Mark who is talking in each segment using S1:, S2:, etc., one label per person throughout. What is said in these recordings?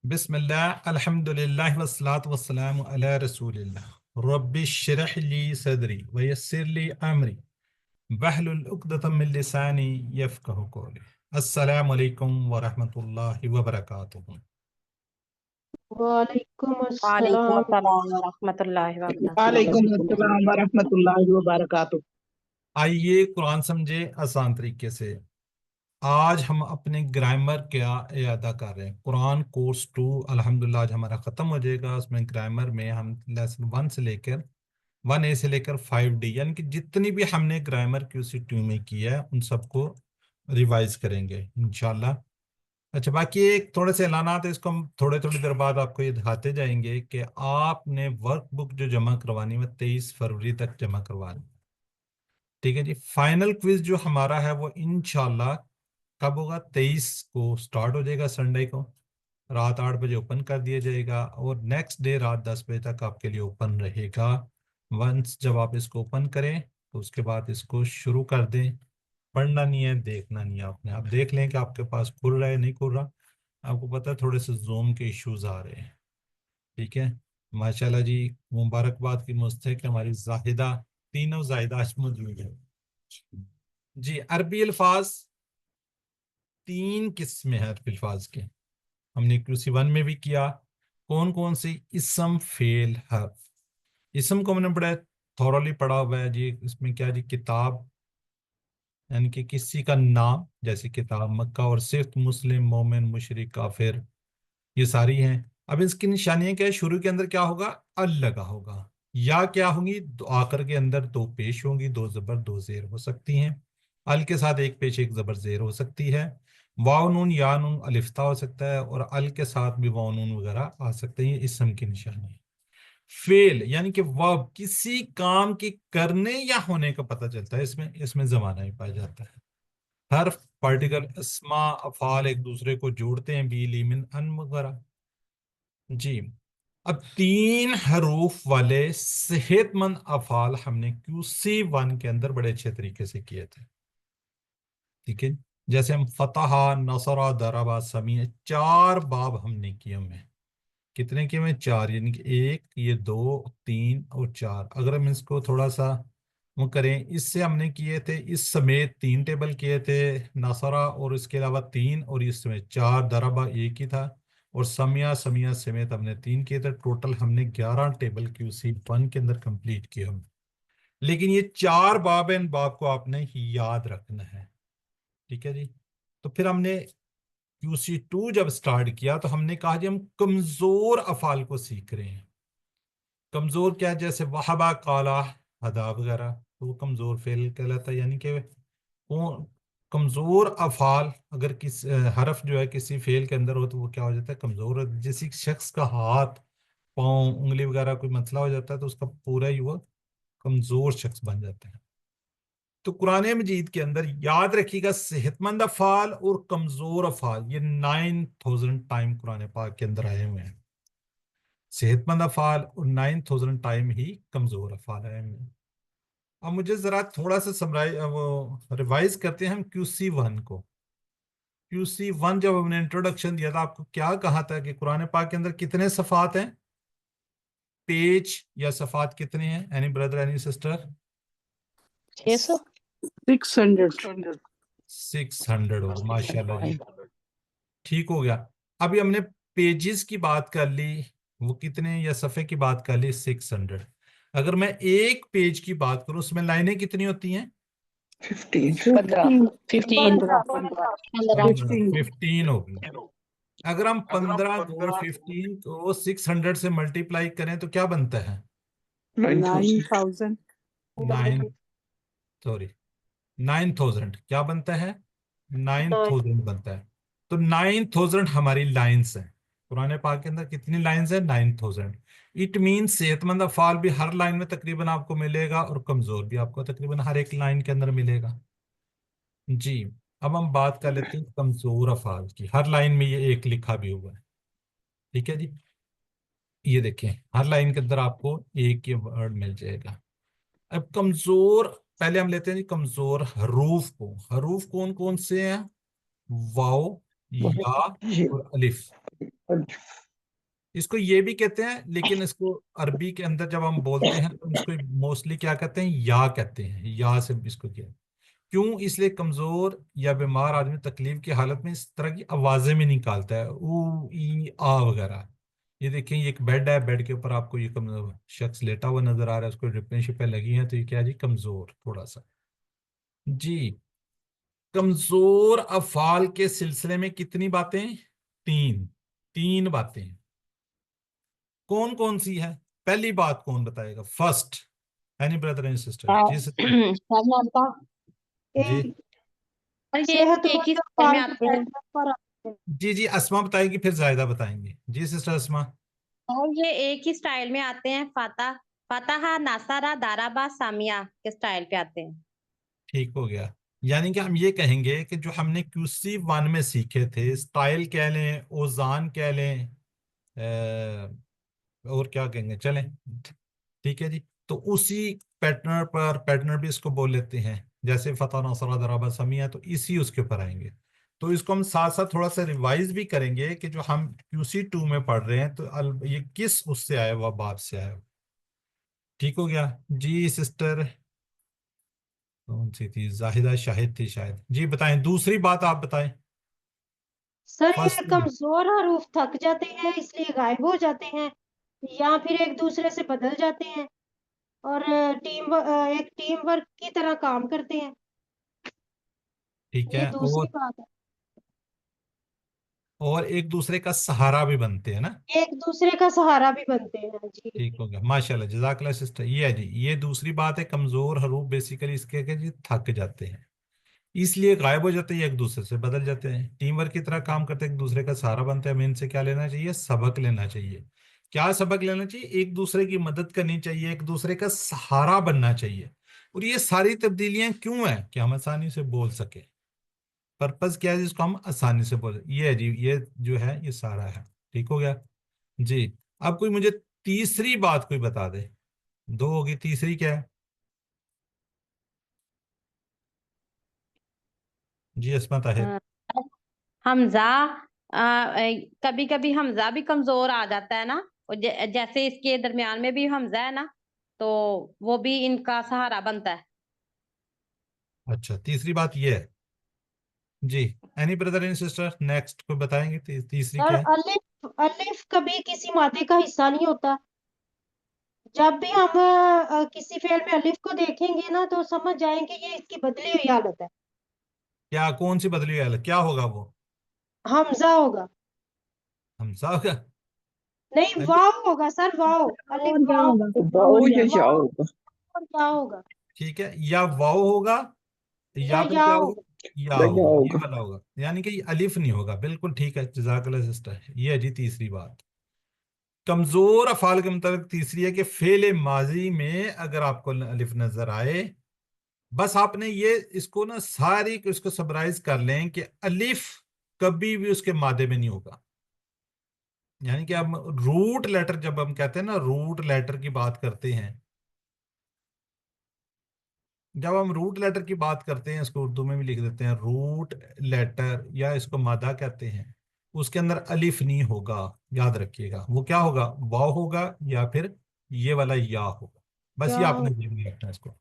S1: بسم اللہ الحمد للہ والصلاة والسلام علی رسول اللہ رب اشرح لی صدری ویسر لی امری واحلل عقدۃ من لسانی یفقہوا قولی۔ السلام علیکم ورحمۃ اللہ وبرکاتہ۔
S2: وعلیکم
S3: وعلیکم
S2: السلام۔
S3: السلام ورحمۃ اللہ وبرکاتہ۔
S4: وعلیکم السلام ورحمۃ اللہ وبرکاتہ۔
S1: آئیے قرآن سمجھے آسان طریقے سے۔ آج ہم اپنے گرامر کا اعادہ کر رہے ہیں۔ قرآن کورس 2 الحمدللہ آج ہمارا ختم ہو جائے گا۔ اس میں گرامر میں ہم لیسن 1 سے لے کر 1A سے لے کر 5D یعنی کہ جتنی بھی ہم نے گرامر QC2 میں کی ہے ان سب کو ریوائز کریں گے انشاءاللہ۔ اچھا، باقی ایک تھوڑے سے اعلانات ہیں، اس کو ہم تھوڑے دیر بعد آپ کو یہ دکھاتے جائیں گے کہ آپ نے ورک بک جو جمع کروانی ہے 23 فروری تک جمع کروانی، ٹھیک ہے جی۔ فائنل کوئز جو ہمارا ہے وہ انشاءاللہ کب ہوگا؟ 23 کو سٹارٹ ہو جائے گا، سنڈے کو رات 8 بجے اوپن کر دیا جائے گا اور نیکسٹ ڈے رات 10 بجے تک آپ کے لیے اوپن رہے گا۔ ونس جب آپ اس کو اوپن کریں تو اس کے بعد اس کو شروع کر دیں۔ پڑھنا نہیں ہے، دیکھنا نہیں ہے، آپ نے آپ دیکھ لیں کہ آپ کے پاس کھل رہا ہے نہیں کھل رہا۔ آپ کو پتہ ہے تھوڑے سے زوم کے ایشوز آ رہے ہیں، ٹھیک ہے۔ ماشاءاللہ جی، مبارکباد کی مستحق کہ ہماری زاہدہ، تینوں زاہدہ آج موجود ہیں جی۔ عربی الفاظ 3 قسمیں ہیں عربی الفاظ کے، ہم نے QC1 میں بھی کیا۔ کون کون سی؟ اسم، فعل، حرف۔ اسم کو ہم نے بڑا تھورلی پڑھا ہوا ہے جی۔ اس میں کیا جی؟ کتاب یعنی کہ کسی کا نام، جیسے کتاب، مکہ اور صفت، مسلم، مومن، مشرک، کافر، یہ ساری ہیں۔ اب اس کی نشانیاں کیا ہے؟ شروع کے اندر کیا ہوگا؟ ال لگا ہوگا، یا کیا ہوں گی؟ آخر کے اندر 2 پیش ہوں گی، 2 زبر 2 زیر ہو سکتی ہیں۔ ال کے ساتھ 1 پیش 1 زبر زیر ہو سکتی ہے۔ واو نون یا نون الفتہ ہو سکتا ہے، اور ال کے ساتھ بھی واو نون وغیرہ آ سکتے ہیں۔ یہ اسم کی نشانی ہے۔ فعل یعنی کہ ورب، کسی کام کے کرنے یا ہونے کا پتہ چلتا ہے، اس میں زمانہ ہی پایا جاتا ہے۔ حرف، پارٹیکل، اسما، افعال ایک دوسرے کو جوڑتے ہیں، بی، لی، من، ان وغیرہ جی۔ اب 3 حروف والے صحت مند افعال ہم نے QC1 کے اندر بڑے اچھے طریقے سے کیے تھے، ٹھیک ہے۔ جیسے ہم فتح، نصرہ، ضربہ، سمیع، 4 باب ہم نے کیے ہوئے ہیں۔ کتنے کیے ہوئے؟ 4، یعنی کہ 1، یہ 2، 3 اور 4۔ اگر ہم اس کو تھوڑا سا وہ کریں، اس سے ہم نے کیے تھے، اس سمیت 3 ٹیبل کیے تھے، نصرہ اور اس کے علاوہ 3، اور اس سمیت 4، ضربہ 1 ہی تھا، اور سمیع سمیت ہم نے 3 کیے تھے۔ ٹوٹل ہم نے 11 ٹیبل QC1 کے اندر کمپلیٹ کیے ہم۔ لیکن یہ 4 باب ہیں، ان باب کو آپ نے یاد رکھنا ہے، ٹھیک ہے جی۔ تو پھر ہم نے QC2 جب سٹارٹ کیا تو ہم نے کہا جی ہم کمزور افعال کو سیکھ رہے ہیں۔ کمزور کیا؟ جیسے وہبا، قالا، ہدا وغیرہ، تو وہ کمزور فعل کہلاتا ہے، یعنی کہ وہ کمزور افعال اگر کسی حرف جو ہے کسی فعل کے اندر ہو تو وہ کیا ہو جاتا ہے؟ کمزور ہو۔ جیسے شخص کا ہاتھ، پاؤں، انگلی وغیرہ کوئی مسئلہ ہو جاتا ہے تو اس کا پورا ہی وہ کمزور شخص بن جاتا ہے۔ تو قرآن مجید کے اندر یاد رکھیے گا، صحت مند افعال اور کمزور افعال یہ 9000 ٹائم قرآن پاک کے اندر آئے ہوئے ہیں۔ صحت مند افعال اور 9000 ٹائم ہی کمزور افعال آئے ہوئے ہیں۔ اب مجھے ذرا تھوڑا سا ریوائز کرتے ہیں ہم QC1 کو۔ QC1 جب ہم نے انٹروڈکشن دیا تھا، آپ کو کیا کہا تھا کہ قرآن پاک کے اندر کتنے صفحات ہیں؟ پیج یا صفحات کتنے ہیں؟ Any brother, any sister?
S2: 600
S4: 600
S1: 600 ہو، ماشاء اللہ جی، ٹھیک ہو گیا۔ ابھی ہم نے پیجز کی بات کر لی، وہ کتنے، یا صفحے کی بات کر لی 600۔ اگر میں ایک پیج کی بات کروں، اس میں لائنیں کتنی ہوتی ہیں؟
S4: 15
S1: 15 ہوگی۔ اگر ہم 15 گوڑ 15 کو 600 سے ملٹیپلائی کریں تو کیا بنتا ہے؟
S4: 9000
S1: 9000 کیا بنتا ہے؟ 9000 بنتا ہے۔ تو 9000 ہماری لائنز ہیں قرآن پاک کے اندر۔ کتنی لائنز ہیں؟ 9000۔ اٹ مین صحت مند افعال بھی ہر لائن میں تقریباً آپ کو ملے گا، اور کمزور بھی آپ کو تقریباً ہر ایک لائن کے اندر ملے گا جی۔ اب ہم بات کر لیتے ہیں کمزور افعال کی۔ ہر لائن میں یہ ایک لکھا بھی ہوا ہے، ٹھیک ہے جی۔ یہ دیکھیں، ہر لائن کے اندر آپ کو ایک یہ ورڈ مل جائے گا۔ اب کمزور، پہلے ہم لیتے ہیں جی کمزور حروف کو۔ حروف کون کون سے ہیں؟ واو، یا اور الف۔ اس کو یہ بھی کہتے ہیں، لیکن اس کو عربی کے اندر جب ہم بولتے ہیں تو اس کو موسٹلی کیا کہتے ہیں، یا کہتے ہیں، یا سے اس کو کیا، کیوں؟ اس لیے کمزور یا بیمار آدمی تکلیف کی حالت میں اس طرح کی آوازیں میں نکالتا ہے، او ای آ وغیرہ۔ یہ دیکھیں، یہ ایک بیڈ ہے، بیڈ کے اوپر آپ کو یہ کمزور شخص لیٹا ہوا نظر آ رہا ہے، اس کو ڈپیں شپیں لگی ہیں، تو یہ کیا جی، کمزور تھوڑا سا۔ جی، کمزور افعال کے سلسلے میں کتنی باتیں؟ تین باتیں۔ کون کون سی ہے؟ پہلی بات کون بتائے گا؟ First any brother and sister? جی سسٹر، جی
S3: صحت
S2: ایک ہی
S3: مند
S2: سال میں
S3: افعال
S2: آتے ہیں
S3: پر آتے ہیں۔
S1: جی جی، اسما بتائے گی، پھر زائدہ بتائیں گے۔ جی سسٹر اسما۔
S2: اور یہ ایک ہی سٹائل میں آتے ہیں، فاتحہ، ناصرہ، دارابا، سامیہ کے سٹائل پہ آتے ہیں۔
S1: ٹھیک ہو گیا، یعنی کہ ہم یہ کہیں گے کہ جو ہم نے QC1 میں سیکھے تھے، سٹائل کہہ لیں، اوزان کہہ لیں، اور کیا کہیں گے، چلیں ٹھیک ہے جی، تو اسی پیٹرن بھی اس کو بول لیتے ہیں، جیسے فتح، نصرہ، ضربہ، سمیہ، تو اسی اس کے اوپر آئیں گے۔ تو اس کو ہم ساتھ ساتھ تھوڑا سا ریوائز بھی کریں گے کہ جو ہم QC2 میں پڑھ رہے ہیں تو یہ کس اس سے آیا ہوا، باب سے آیا ہوا۔ ٹھیک ہو گیا جی سسٹر، کون سی تھی؟ زاہدہ شاہد تھی شاید۔ جی بتائیں، دوسری بات آپ بتائیں۔
S3: سر یہ
S1: فرسٹ،
S3: کمزور حروف تھک جاتے ہیں اس لیے غائب ہو جاتے ہیں، یا پھر ایک دوسرے سے بدل جاتے ہیں اور ایک ٹیم ورک کی طرح کام کرتے ہیں،
S1: ٹھیک
S3: یہ
S1: ہے،
S3: دوسری بات ہے۔
S1: اور ایک دوسرے کا سہارا بھی بنتے ہیں نا۔
S3: ایک دوسرے کا سہارا بھی بنتے ہیں، جی۔
S1: ٹھیک ہو گیا، ماشاء اللہ، جزاک اللہ سسٹر۔ یہ ہے جی، یہ دوسری بات ہے، کمزور حروف بیسیکلی اس کے کہ جی تھک جاتے ہیں، اس لیے غائب ہو جاتے ہیں، ایک دوسرے سے بدل جاتے ہیں، ٹیم ورک کی طرح کام کرتے ہیں، ایک دوسرے کا سہارا بنتے ہیں۔ ہمیں ان سے کیا لینا چاہیے؟ سبق لینا چاہیے۔ کیا سبق لینا چاہیے؟ ایک دوسرے کی مدد کرنی چاہیے، ایک دوسرے کا سہارا بننا چاہیے۔ اور یہ ساری تبدیلیاں کیوں ہیں؟ کہ ہم آسانی سے بول سکیں۔ پرپز کیا ہے جس کو ہم آسانی سے بولیں؟ یہ ہے جی، یہ جو ہے یہ سارا ہے۔ ٹھیک ہو گیا جی۔ اب کوئی مجھے تیسری بات کوئی بتا دے، دو ہوگی، تیسری کیا ہے؟ جی اسما طاہر۔
S2: حمزہ، کبھی کبھی حمزہ بھی کمزور آ جاتا ہے نا، جیسے اس کے درمیان میں بھی حمزہ ہے نا، تو وہ بھی ان کا سہارا بنتا ہے۔
S1: اچھا، تیسری بات یہ ہے جی۔ Any brother and sister next کوئی بتائیں گے تیسری
S3: سر
S1: کیا ہے؟
S3: الف کبھی کسی مادے کا حصہ نہیں ہوتا، جب بھی ہم کسی فعل میں الف کو دیکھیں گے نا تو سمجھ جائیں گے یہ اس کی بدلی ہوئی حالت ہے،
S1: کیا کون سی بدلی ہوئی حالت؟ کیا ہوگا وہ؟
S3: حمزہ ہوگا،
S1: حمزہ ہوگا؟
S3: نہیں واو ہوگا سر، واو، الف واو
S4: واؤ یا یا
S3: واو
S4: ہوگا؟
S3: اور یا ہوگا،
S1: ٹھیک ہے، یا واو ہوگا
S3: یا
S1: یا پھر
S3: یا
S1: کیا
S3: ہوگا۔
S1: ہوگا؟ یا
S4: یا
S1: ہوگا، یہ
S4: ہوگا۔
S1: والا ہوگا، یعنی کہ یہ الف نہیں ہوگا۔ بالکل ٹھیک ہے، جزاک اللہ سسٹر۔ یہ ہے جی تیسری بات۔ کمزور افعال کے متعلق تیسری ہے کہ فعل ماضی میں اگر آپ کو الف نظر آئے، بس آپ نے یہ اس کو نا ساری اس کو سمرائز کر لیں کہ الف کبھی بھی اس کے مادے میں نہیں ہوگا۔ یعنی کہ ہم روٹ لیٹر، جب ہم کہتے ہیں نا روٹ لیٹر کی بات کرتے ہیں، جب ہم روٹ لیٹر کی بات کرتے ہیں، اس کو اردو میں بھی لکھ دیتے ہیں روٹ لیٹر، یا اس کو مادہ کہتے ہیں، اس کے اندر الف نہیں ہوگا، یاد رکھیے گا۔ وہ کیا ہوگا؟ واو ہوگا یا پھر یہ والا یا ہوگا۔ بس یہ آپ نے ذہن میں رکھنا ہے اس کو۔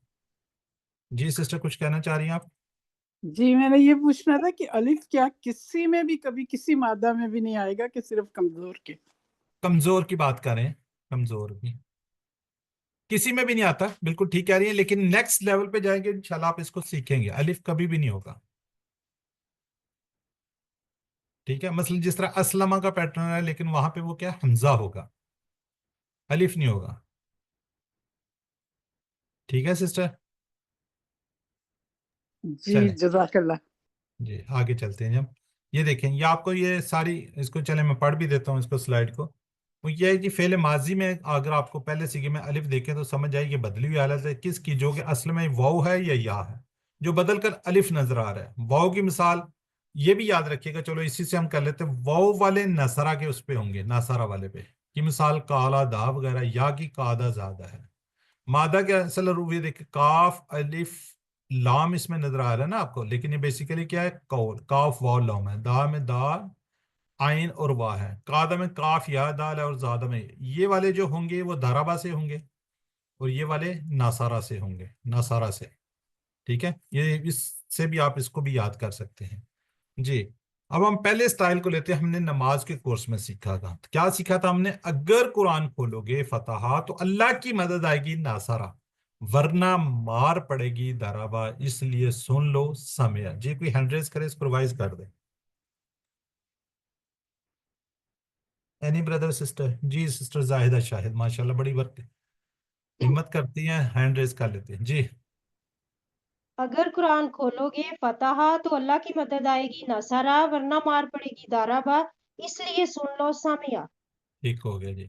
S1: جی سسٹر کچھ کہنا چاہ رہی ہیں آپ؟
S4: جی میں نے یہ پوچھنا تھا کہ الف کیا کسی میں بھی کبھی کسی مادہ میں بھی نہیں آئے گا کہ صرف کمزور کے؟
S1: کمزور کی بات کریں، کمزور کی کسی میں بھی نہیں آتا، بالکل ٹھیک کہہ رہی ہیں، لیکن نیکسٹ لیول پہ جائیں گے انشاءاللہ آپ اس کو سیکھیں گے، الف کبھی بھی نہیں ہوگا۔ ٹھیک ہے، مثلا جس طرح اسلمہ کا پیٹرن ہے، لیکن وہاں پہ وہ کیا حمزہ ہوگا، الف نہیں ہوگا۔ ٹھیک ہے سسٹر،
S4: جی
S1: چلیں
S4: جزاک اللہ۔
S1: جی آگے چلتے ہیں۔ جب یہ دیکھیں، یہ آپ کو یہ ساری اس کو چلیں میں پڑھ بھی دیتا ہوں اس کو سلائڈ کو۔ وہ یہ ہے کہ فعل ماضی میں اگر آپ کو پہلے سیگے میں الف دیکھیں تو سمجھ جائے کہ بدلی ہوئی حالت ہے کس کی، جو کہ اصل میں واو ہے یا ہے، جو بدل کر الف نظر آ رہا ہے۔ واو کی مثال یہ بھی یاد رکھیے گا، چلو اسی سے ہم کر لیتے ہیں، واو والے نصرہ کے اس پہ ہوں گے، ناصرہ والے پہ کی مثال کالا دا وغیرہ، یا کی قادہ زادہ ہے۔ مادہ کے اصل روح دیکھیں، کاف الف لام اس میں نظر آ رہا ہے نا آپ کو، لیکن یہ بیسیکلی کیا ہے؟ قول، کاف واو لام ہے، دا میں دا آئین اور واہ ہے، قادہ میں کاف یا دال ہے، اور زادہ میں یہ والے جو ہوں گے وہ دارابا سے ہوں گے، اور یہ والے ناسارا سے ہوں گے، ناسارا سے، ٹھیک ہے؟ یہ اس سے بھی آپ اس کو بھی یاد کر سکتے ہیں جی۔ اب ہم پہلے سٹائل کو لیتے ہیں، ہم نے نماز کے کورس میں سیکھا تھا، کیا سیکھا تھا ہم نے؟ اگر قرآن کھولو گے فتحہ تو اللہ کی مدد آئے گی ناسارا، ورنہ مار پڑے گی دارابا، اس لیے سن لو سمیا۔ جی کوئی ہینڈ ریز کرے، اس کو ریوائز کر دیں، اینی بردر سسٹر؟ جی سسٹر زاہدہ شاہد ماشاءاللہ بڑی ورک ہمت کرتی ہیں، ہینڈ ریز کر لیتے ہیں جی۔
S3: اگر قرآن کھولو گے فتح تو اللہ کی مدد آئے گی نصارہ، ورنہ مار پڑے گی دارابا، اس لیے سن لو سامیا۔
S1: ٹھیک ہو گیا جی۔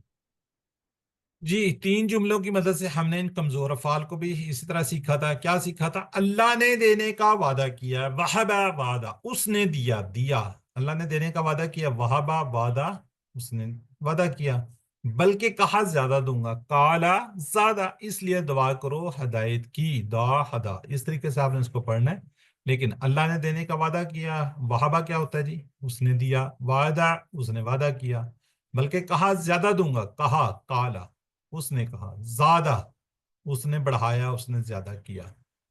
S1: جی تین جملوں کی مدد سے ہم نے ان کمزور افعال کو بھی اسی طرح سیکھا تھا۔ کیا سیکھا تھا؟ اللہ نے دینے کا وعدہ کیا، وہبا وعدہ، اس نے دیا، دیا اللہ نے دینے کا وعدہ کیا، وہبا وعدہ اس نے وعدہ کیا، بلکہ کہا زیادہ دوں گا، کالا زیادہ، اس لیے دعا کرو ہدایت کی، دعا ہدا، اس طریقے سے آپ نے اس کو پڑھنا ہے۔ لیکن اللہ نے دینے کا وعدہ کیا، وہبا کیا ہوتا ہے جی؟ اس نے دیا، وعدہ اس نے وعدہ کیا، بلکہ کہا زیادہ دوں گا، کہا کالا اس نے کہا، زیادہ اس نے بڑھایا، اس نے زیادہ کیا،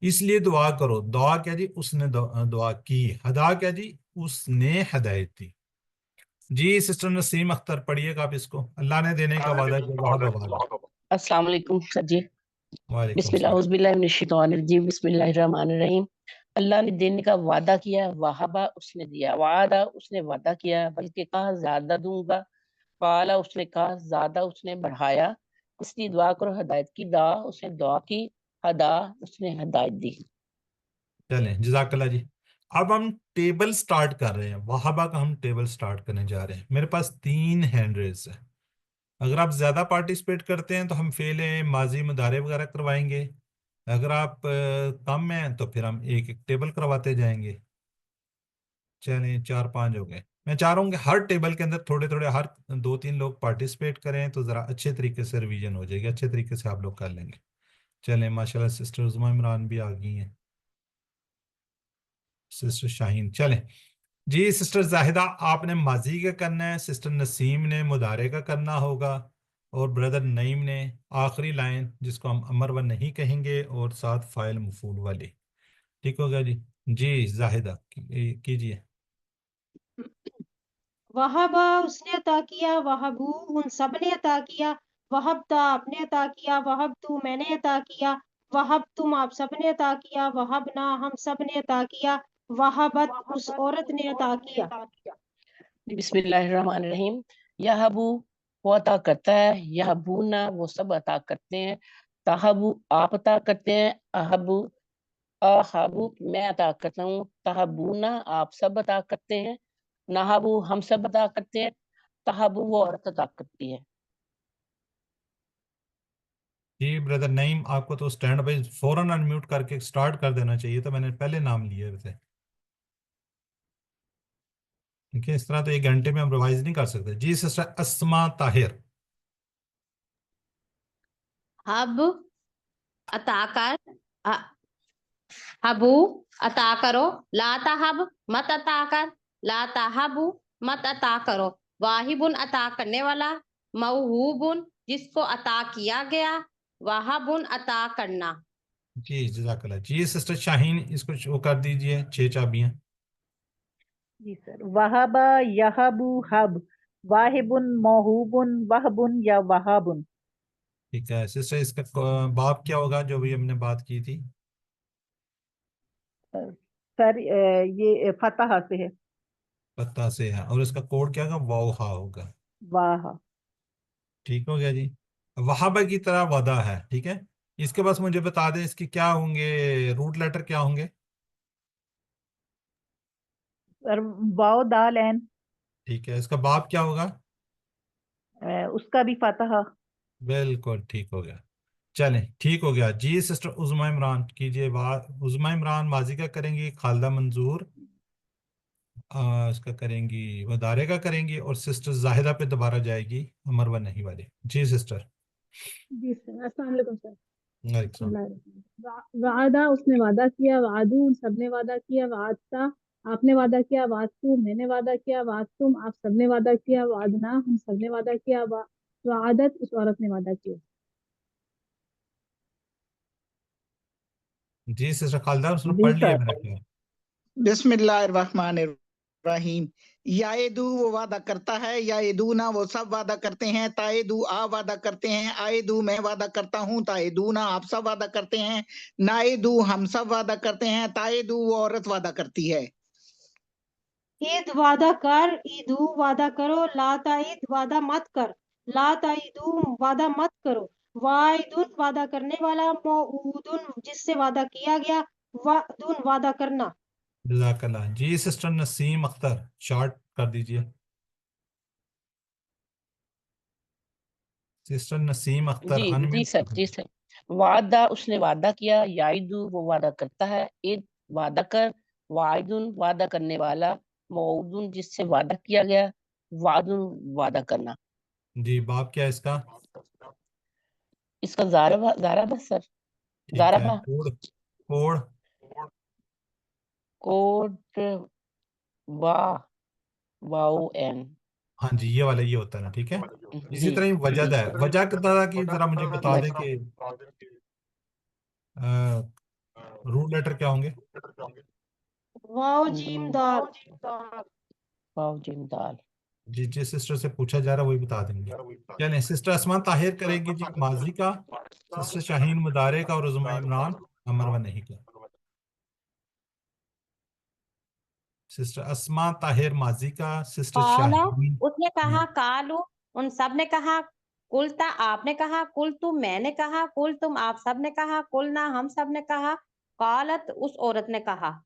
S1: اس لیے دعا کرو، دعا کیا جی؟ اس نے دعا کی، ہدا کیا جی؟ اس نے ہدایت دی جی۔ سسٹر نسیم اختر پڑھیے گا آپ اس کو، اللہ نے دینے کا وعدہ کیا، وہب وعدہ۔
S5: السلام علیکم سر جی۔
S1: وعلیکم
S5: بسم اللہ
S1: السلام۔
S5: اعوذ باللہ من الشیطان الرجیم، بسم اللہ الرحمن الرحیم۔ اللہ نے دینے کا وعدہ کیا، وہبا اس نے دیا، وعدہ اس نے وعدہ کیا، بلکہ کہا زیادہ دوں گا، قالا اس نے کہا زیادہ اس نے بڑھایا، اس لیے دعا کرو ہدایت کی، دعا اس نے دعا کی، ہدا اس نے ہدایت دی۔
S1: چلیں جزاک اللہ جی۔ اب ہم ٹیبل سٹارٹ کر رہے ہیں، وہبا کا ہم ٹیبل سٹارٹ کرنے جا رہے ہیں۔ میرے پاس 3 ہینڈ ریز ہے، اگر آپ زیادہ پارٹیسپیٹ کرتے ہیں تو ہم فعل ماضی مضارع وغیرہ کروائیں گے، اگر آپ کم ہیں تو پھر ہم ایک ایک ٹیبل کرواتے جائیں گے۔ چلیں 4-5 ہو گئے۔ میں چاہ رہا ہوں کہ ہر ٹیبل کے اندر تھوڑے تھوڑے ہر 2-3 لوگ پارٹیسپیٹ کریں تو ذرا اچھے طریقے سے ریویژن ہو جائے گی، اچھے طریقے سے آپ لوگ کر لیں گے۔ چلیں ماشاءاللہ سسٹر عظمیٰ عمران بھی آ گئی ہیں، سسٹر شاہین۔ چلیں جی، سسٹر زاہدہ آپ نے ماضی کا کرنا ہے، سسٹر نسیم نے مضارع کا کرنا ہوگا، اور بردر نعیم نے آخری لائن جس کو ہم امر و نہیں کہیں گے، اور ساتھ فاعل مفعول والی۔ ٹھیک ہو گیا جی؟ جی زاہدہ کیجیے۔
S3: وہبا اس نے عطا کیا، وہبو ان سب نے عطا کیا، وہبتا آپ نے عطا کیا، وہبتو میں نے عطا کیا، وہب تم آپ سب نے عطا کیا، وہبنا ہم سب نے عطا کیا، وہبت اس عورت نے عطا کیا۔
S5: بسم اللہ الرحمن الرحیم۔ یہبو وہ عطا کرتا ہے، یہبونا وہ سب عطا کرتے ہیں، تہبو آپ عطا کرتے ہیں، اہبو اہبو میں عطا کرتا ہوں، تہبونا آپ سب عطا کرتے ہیں، نہبو ہم سب عطا کرتے ہیں، تہبو وہ عورت عطا کرتی ہے۔
S1: جی بردر نعیم آپ کو تو سٹینڈ بائی فوراً انمیوٹ کر کے سٹارٹ کر دینا چاہیے تھا، میں نے پہلے نام لیے تھے، کیونکہ اس طرح تو 1 گھنٹے میں ہم ریوائز نہیں کر سکتے۔ جی سسٹر اسما طاہر۔
S2: ہب عطا کر، ہبو عطا کرو، لا تہب مت عطا کر، لا تہبو مت عطا کرو، واہبن عطا کرنے والا، موہوبن جس کو عطا کیا گیا، واہبن عطا کرنا۔
S1: جی جزاک اللہ۔ جی سسٹر شاہین اس کو شو کر دیجئے، 6 چابیاں۔
S6: جی سر، وہبا یہبو ہب، واہبن موہوبن وہبن یا وہابن۔
S1: ٹھیک ہے سسٹر، اس کا باب کیا ہوگا جو بھی ہم نے بات کی تھی؟
S6: سر یہ فتح سے ہے،
S1: پتہ سے ہے، اور اس کا کوڈ کیا ہوگا؟ واو ہا ہوگا۔
S6: واہ۔
S1: ٹھیک ہو گیا جی۔ وہابہ کی طرح وعدہ ہے، ٹھیک ہے۔ اس کے بعد مجھے بتا دیں اس کے کیا ہوں گے، روٹ لیٹر کیا ہوں گے؟
S6: سر واو دال این،
S1: ٹھیک ہے، اس کا باب کیا ہوگا؟
S6: اس کا بھی فتح۔
S1: بالکل ٹھیک ہو گیا۔ چلیں ٹھیک ہو گیا جی۔ سسٹر عظمیٰ عمران کیجئے بات۔ عظمیٰ عمران ماضی کا کریں گی، خالدہ منظور اس کا کریں گی، مضارع کا کریں گی، اور سسٹر زاہدہ پہ دوبارہ جائے گی امر و نہیں والے۔ جی سسٹر۔
S7: جی سر، السلام علیکم سر۔
S1: وعلیکم
S7: بسم
S1: السلام۔
S7: اللہ الرحمن الرحیم۔ وعدہ اس نے وعدہ کیا، وعدو ان سب نے وعدہ کیا، وعدتا आपने वादा किया, वादतु मैंने वादा किया, वादतुम आप सबने वादा किया, वादना हम सबने वादा किया, वादत उस औरत ने वादा किया।
S1: जी सिस्टर खालिदा, उसने
S6: जी
S1: पढ़ लिया
S6: सर।
S1: मेरा ख्याल।
S8: बिस्मिल्लाहिर्रहमानिर्रहीम। याएदू वो वादा करता है, याएदूना वो सब वादा करते हैं, ताएदू आप वादा करते हैं, आएदू मैं वादा करता हूँ, ताएदूना आप सब वादा करते हैं, नाएदू हम सब वादा करते हैं, ताएदू वो औरत वादा करती है।
S3: ईद वादा कर, ईदू वादा करो, ला ताईद वादा मत कर, ला ताईदू वादा मत करो, वाइदुन वादा करने वाला, मौऊदुन जिससे वादा किया गया, वादुन वादा करना।
S1: जज़ाकल्लाह। जी सिस्टर नसीम अख्तर, शॉर्ट कर दीजिए। सिस्टर नसीम अख्तर
S5: जी
S1: अनम्यूट
S5: सर, जी सर। वादा उसने वादा किया, याइदू वो वादा करता है, ईद वादा कर, वाइदुन वादा करने वाला, मौदुन जिससे वादा किया गया, वादुन वादा करना।
S1: जी बाप क्या है इसका?
S5: इसका जारा बस सर,
S1: ठीक
S5: जारा
S1: है।
S5: बा
S1: कोड कोड
S5: कोड वा वाओ एन।
S1: हाँ जी, ये वाला ये होता है ना, ठीक है। इसी
S5: जी
S1: तरह ही वजद है, वजह कितना की जरा मुझे बता दें कि रूट लेटर क्या होंगे?
S3: वाओ जीम दाल।
S5: वाओ जिम दाल।
S1: जी जिस सिस्टर से पूछा जा रहा है वही बता देंगे। क्या नहीं, सिस्टर असमान ताहिर करेंगे जी माजी का, सिस्टर शाहीन मुदारे का और उज़मा इमरान अमर व नहीं का। सिस्टर अस्मा ताहिर माजी का, सिस्टर
S2: काला
S1: शाहीन
S2: उसने कहा, कालू उन सब ने कहा, कुलता आपने कहा, कुल तुम मैंने कहा, कुल तुम आप सब ने कहा, कुल ना हम सब ने कहा, कालत उस औरत ने कहा।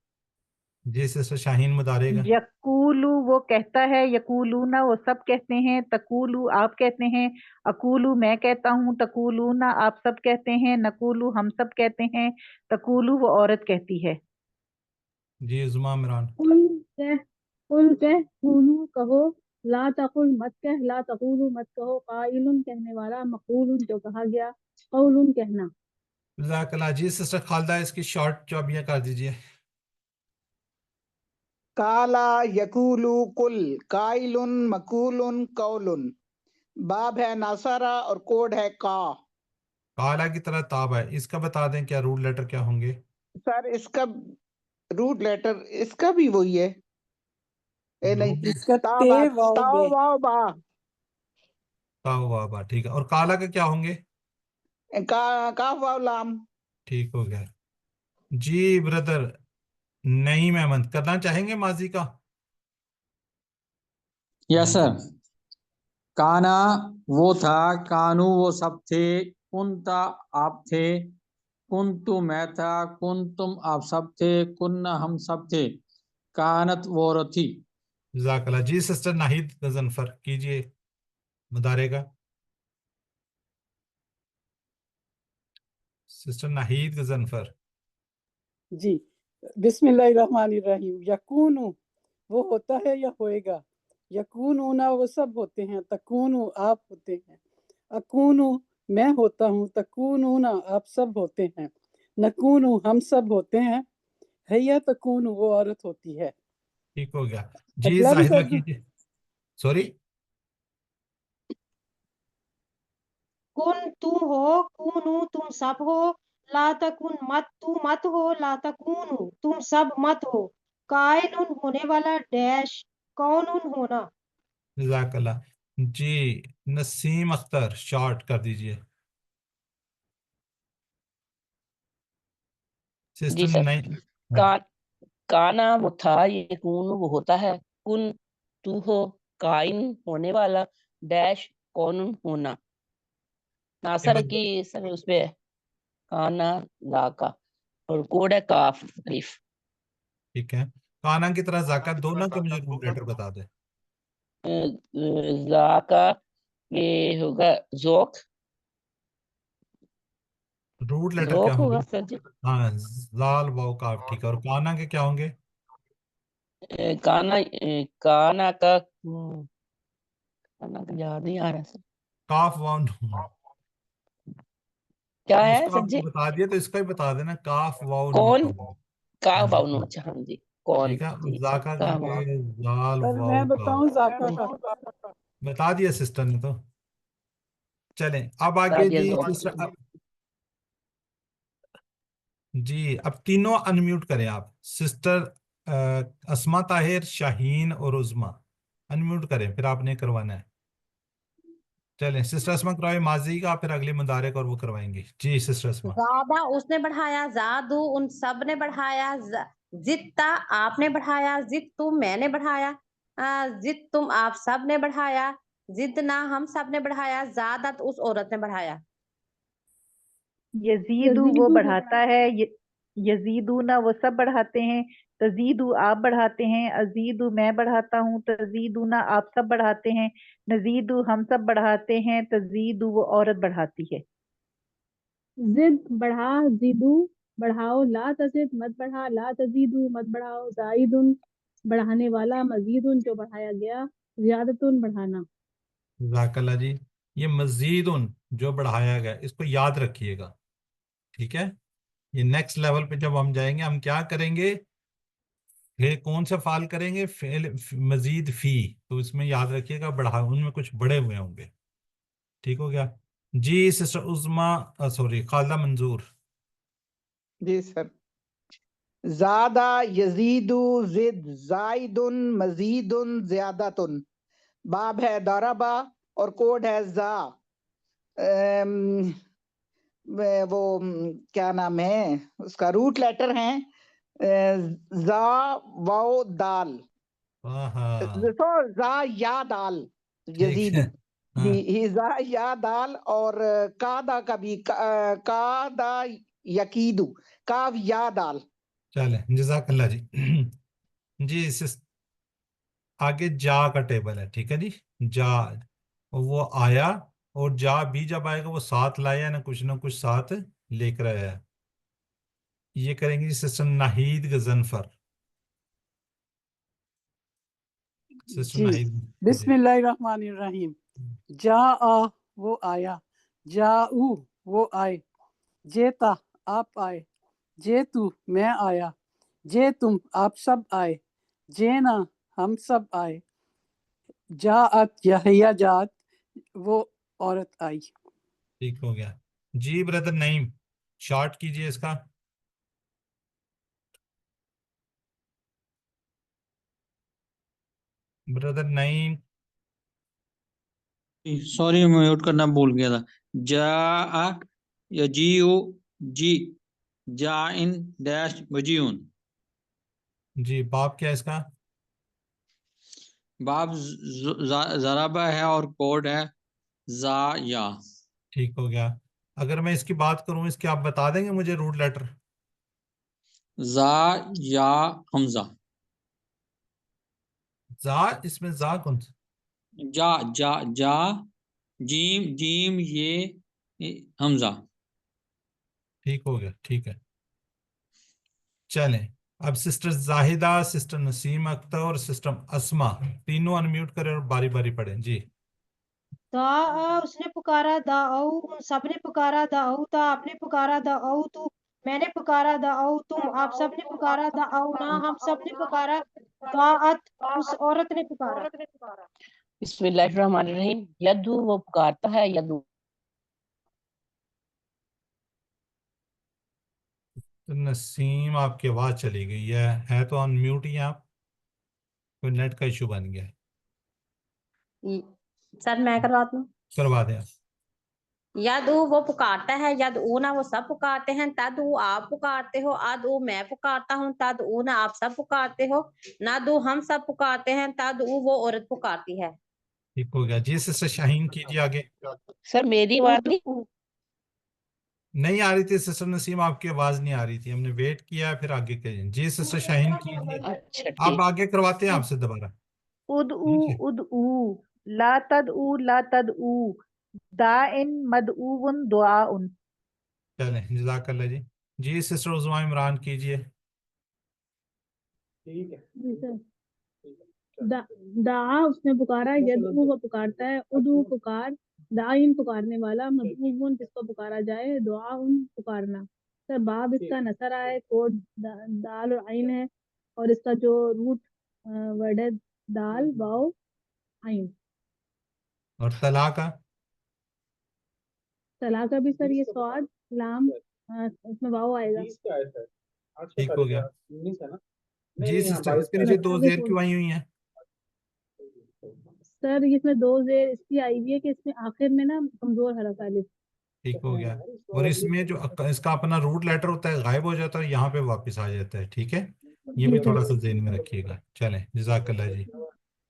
S1: जी सिस्टर शाहीन मुदारे का।
S6: यकूलू वो कहता है, यकूलूना वो सब कहते हैं, तकूलू आप कहते हैं, अकूलू मैं कहता हूँ, तकूलूना आप सब कहते हैं, नकूलू हम सब कहते हैं, तकूलू वो औरत कहती है।
S1: जी उज़मा इमरान।
S7: कुल कह कूलू कहो, ला तकुल मत कह, ला तकूलू मत कहो, काइलुन कहने वाला, मकूलुन जो कहा गया, कौलुन कहना।
S1: जज़ाकल्लाह। जी सिस्टर खालिदा, इसकी शॉर्ट जॉबियाँ कर दीजिए।
S8: काला यकूलू कुल, काइलुन मकूलुन कौलुन। बाब है नासारा और कोड है का।
S1: काला की तरह ताब है, इसका बता दें क्या रूट लेटर क्या होंगे?
S8: सर इसका रूट लेटर इसका भी वही है। नहीं,
S1: रूट
S4: इसका
S8: ता
S4: ते
S8: बा
S4: वाओ
S8: ताओ
S4: बे।
S8: वाओ बा।
S1: वाह, ठीक है। और काला के क्या होंगे?
S8: काफ वाओ लाम।
S1: ठीक हो गया। जी ब्रदर नईम अहमद, करना चाहेंगे माजी का?
S9: Yes sir. काना वो था, कानू वो सब थे, कुंता आप थे, कुंतु मैं था, कुंतुम आप सब थे, कुन्ना हम सब थे, कानत वो औरत थी।
S1: जज़ाकल्लाह। जी सिस्टर नाहिद गजनफर कीजिए मुदारे का। सिस्टर नाहिद गजनफर।
S4: जी बिस्मिल्लाहिर्रहमानिर्रहीम। यकूनु वो होता है या होएगा, यकूनूना वो सब होते हैं, तकूनु आप होते हैं, अकूनु मैं होता हूँ, तकूनूना आप सब होते हैं, नकूनु हम सब होते हैं, हैया तकूनु वो औरत होती है।
S1: ठीक हो गया। जी
S4: अगला भी
S1: जाहिदा
S4: कर दूं?
S1: कीजिए। सॉरी,
S3: कुन तू हो, कूनू तुम सब हो, ला तकुन मत तू मत हो, ला तकूनू तुम सब मत हो, काइनुन होने वाला, डैश कौनुन होना।
S1: जज़ाकल्लाह। जी नसीम अख्तर शॉर्ट कर दीजिए। सिस्टर
S5: जी सर।
S1: नई। हाँ।
S5: का काना वो था, ये कून वो होता है, कुन तू हो, काइन होने वाला, डैश कौन होना। नासर
S1: एवज।
S5: की सर उसपे काना ला का, और कोड है काफ अलिफ।
S1: ठीक है। काना की तरह जाका दोनों के मुझे रूट लेटर बता दे।
S5: ला का ये होगा जोक,
S1: रूट लेटर क्या
S5: जोक
S1: होंगे?
S5: होगा सर जी।
S1: हाँ, जाल वाव काफ, ठीक है। और काना के क्या होंगे?
S5: काना काना का काना का याद नहीं आ रहा सर,
S1: काफ वाव नून।
S5: क्या है
S1: उसका
S5: सर
S1: आपको
S5: जी?
S1: बता दिया तो इसका भी बता देना, काफ वाव नून
S5: कौन
S1: होगा।
S5: का
S1: हाँ जी।
S5: बाउनो, अच्छा हाँ जी। कौन
S1: ठीक है,
S5: दे
S1: जाका
S5: सकता है वहाँ
S1: करके जाल
S4: सर
S1: वाव
S4: मैं
S1: का
S4: बताऊं जाका का?
S1: बता दिया सिस्टर ने तो। चलें अब
S5: बता
S1: आगे
S5: दिया
S1: जी
S5: जवाब।
S1: सिस्टर। जी अब तीनों अनम्यूट करें आप, सिस्टर अस्मा ताहिर, शाहीन और उज़मा, अनम्यूट करें, फिर आपने करवाना है। चलें सिस्टर अस्मा करवाए माजी का, फिर अगले मुदारे का और वो करवाएंगे। जी सिस्टर अस्मा।
S2: ज्यादा उसने बढ़ाया, जादू उन सब ने बढ़ाया, जित्ता आपने बढ़ाया, जित तुम मैंने बढ़ाया, जित तुम आप सब ने बढ़ाया, जितना हम सब ने बढ़ाया, ज्यादा उस औरत ने बढ़ाया।
S6: यजीदू वो बढ़ाता है, यजीदूना वो सब बढ़ाते हैं, तजीदू आप बढ़ाते हैं, अजीदू मैं बढ़ाता हूँ, तजीदूना आप सब बढ़ाते हैं, नजीदू हम सब बढ़ाते हैं, तजीदू वो औरत बढ़ाती है।
S7: जिद बढ़ा, जिदू बढ़ाओ, ला तजिद मत बढ़ा, ला तजीदू मत बढ़ाओ, जाइदुन बढ़ाने वाला, मजीदुन जो बढ़ाया गया, ज्यादतुन बढ़ाना।
S1: जज़ाकल्लाह जी। ये मजीदुन जो बढ़ाया गया, इसको याद रखिएगा, ठीक है। ये नेक्स्ट लेवल पे जब हम जाएंगे हम क्या करेंगे, फिर कौन सा फाल करेंगे, फेल मजीद फी, तो इसमें याद रखिएगा बढ़ा, उनमें कुछ बड़े हुए होंगे। ठीक हो गया जी सिस्टर उज़मा, सॉरी खालदा मंजूर।
S8: जी सर। ज़ादा, यजीदु, जिद, जाइदुन, मजीदुन, ज़्यादतुन। बाब है दरबा और कोड है जा। वो क्या नाम है उसका, रूट लेटर है जा वाओ दाल,
S1: हाँ
S8: जा या दाल,
S1: ठीक है।
S8: यजीदू
S1: हाँ
S8: ही जा या दाल, और कादा का भी कादा यकीदू, काव या दाल।
S1: चले जज़ाकल्लाह जी। जी आगे जा का टेबल है, ठीक है जी। जा और वो आया, और जा भी जब आएगा वो साथ लाया ना कुछ साथ लेकर आया। ये करेंगे जी सिस्टर नाहिद गजनफर, सिस्टर
S4: जी
S1: नाहिद। जी
S4: बिस्मिल्लाहिर्रहमानिर्रहीम। जा आ वो आया, जाऊ वो आए, जेता आप आए, जे तू मैं आया, जे तुम आप सब आए, जे ना हम सब आए, जात यहिया जात वो औरत आई।
S1: ठीक हो गया जी। ब्रदर नईम शॉर्ट कीजिए इसका। ब्रदर नईम।
S9: सॉरी म्यूट करना भूल गया था। जा यजीउ जी, जा इन डैश वजीउन।
S1: जी बाप क्या है इसका?
S9: बाब जराबा है और कोड है जा या।
S1: ठीक हो गया। अगर मैं इसकी बात करूं, इसके आप बता देंगे मुझे रूट लेटर?
S9: जा या हमजा।
S1: जा, इसमें जा कौन सा?
S9: जा जा जा, जीम जीम ये हमजा।
S1: ठीक हो गया, ठीक है। चलें अब सिस्टर जाहिदा, सिस्टर नसीम अख्तर और सिस्टर अस्मा, तीनों अनम्यूट करें और बारी बारी पढ़ें जी।
S3: दा उसने पुकारा, दाऊ उन सब ने पुकारा, दाऊ ता आपने पुकारा, दाऊ तू मैंने पुकारा, दाऊ तुम आप सब ने पुकारा, दाऊ ना हम सब ने पुकारा, दाअत उस औरत ने पुकारा।
S5: बिस्मिल्लाहिर्रहमानिर्रहीम। यदू वो पुकारता है, यदू
S1: तो नसीम आपकी आवाज चली गई है तो अनम्यूट ही हैं आप, कोई नेट का इशू बन गया है।
S2: सर मैं करवाती हूँ।
S1: करवा दें आप।
S2: यद ऊ वो पुकारता है, यद ऊ ना वो सब पुकारते हैं, तद ऊ आप पुकारते हो, अद ऊ मैं पुकारता हूँ, तद ऊ ना आप सब पुकारते हो, ना दू हम सब पुकारते हैं, तद ऊ वो औरत पुकारती है।
S1: ठीक हो गया जी। सिस्टर शाहीन कीजिए आगे।
S5: सर मेरी आवाज नहीं
S1: नहीं आ रही थी सिस्टर नसीम, आपकी आवाज नहीं आ रही थी, हमने वेट किया फिर आगे करिए जी। सिस्टर शाहीन कीजिए।
S5: अच्छा
S1: अब
S5: ठीक।
S1: आगे करवाते हैं आपसे दोबारा।
S6: उद
S1: ठीक है
S6: उद ला तद ऊ, दा इन मद उन दुआ उन।
S1: चलें जज़ाकल्लाह जी। जी सिस्टर उज़मा इमरान कीजिए।
S7: जी सर। दाआ उसने पुकारा, यदू वो पुकारता है, उदू पुकार, दाइन पुकारने वाला, मदऊन जिसको पुकारा जाए, दुआ उन पुकारना। सर बाब इसका नसर आए, कोड दाल और आइन है, اور اس کا جو روٹ ورڈ ہے دال واو عین.
S1: اور طلا کا
S7: طلا کا بھی سر یہ سواد لام اس میں واو آئے گا.
S1: ٹھیک ہو گیا. جی سسٹر اس کے نیچے 2 زیر کیوں آئی ہوئی ہیں؟
S7: سر اس میں 2 زیر اس لیے آئی ہوئی ہے کہ اس میں آخر میں نا کمزور حرف الف.
S1: ٹھیک ہو گیا. اور اس میں جو اس کا اپنا روٹ لیٹر ہوتا ہے غائب ہو جاتا ہے، یہاں پہ واپس آ جاتا ہے. ٹھیک ہے، یہ بھی تھوڑا سا ذہن میں رکھیے گا. چلیں جزاک اللہ جی.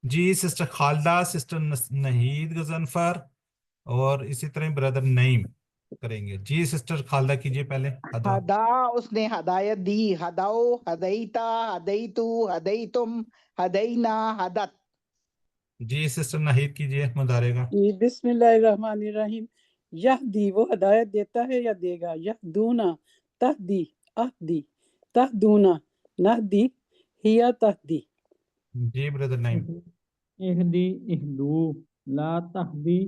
S1: جی سسٹر خالدہ، سسٹر نہید غضنفر اور اسی طرح بردر نعیم کریں گے. جی سسٹر خالدہ کیجئے پہلے. ادا
S8: ہدا اس نے ہدایت دی، ہداؤ ہدیتا ہدیتو ہدیتم ہدینا ہدت.
S1: جی سسٹر نہید کیجئے مدارے کا.
S4: جی بسم اللہ الرحمن الرحیم. یہدی وہ ہدایت دیتا ہے یا دے گا. یہدونا تہدی اہدی تہدونا نہدی ہیا تہدی.
S1: جی بردر نعیم.
S9: اہدی اہدو لا تہدی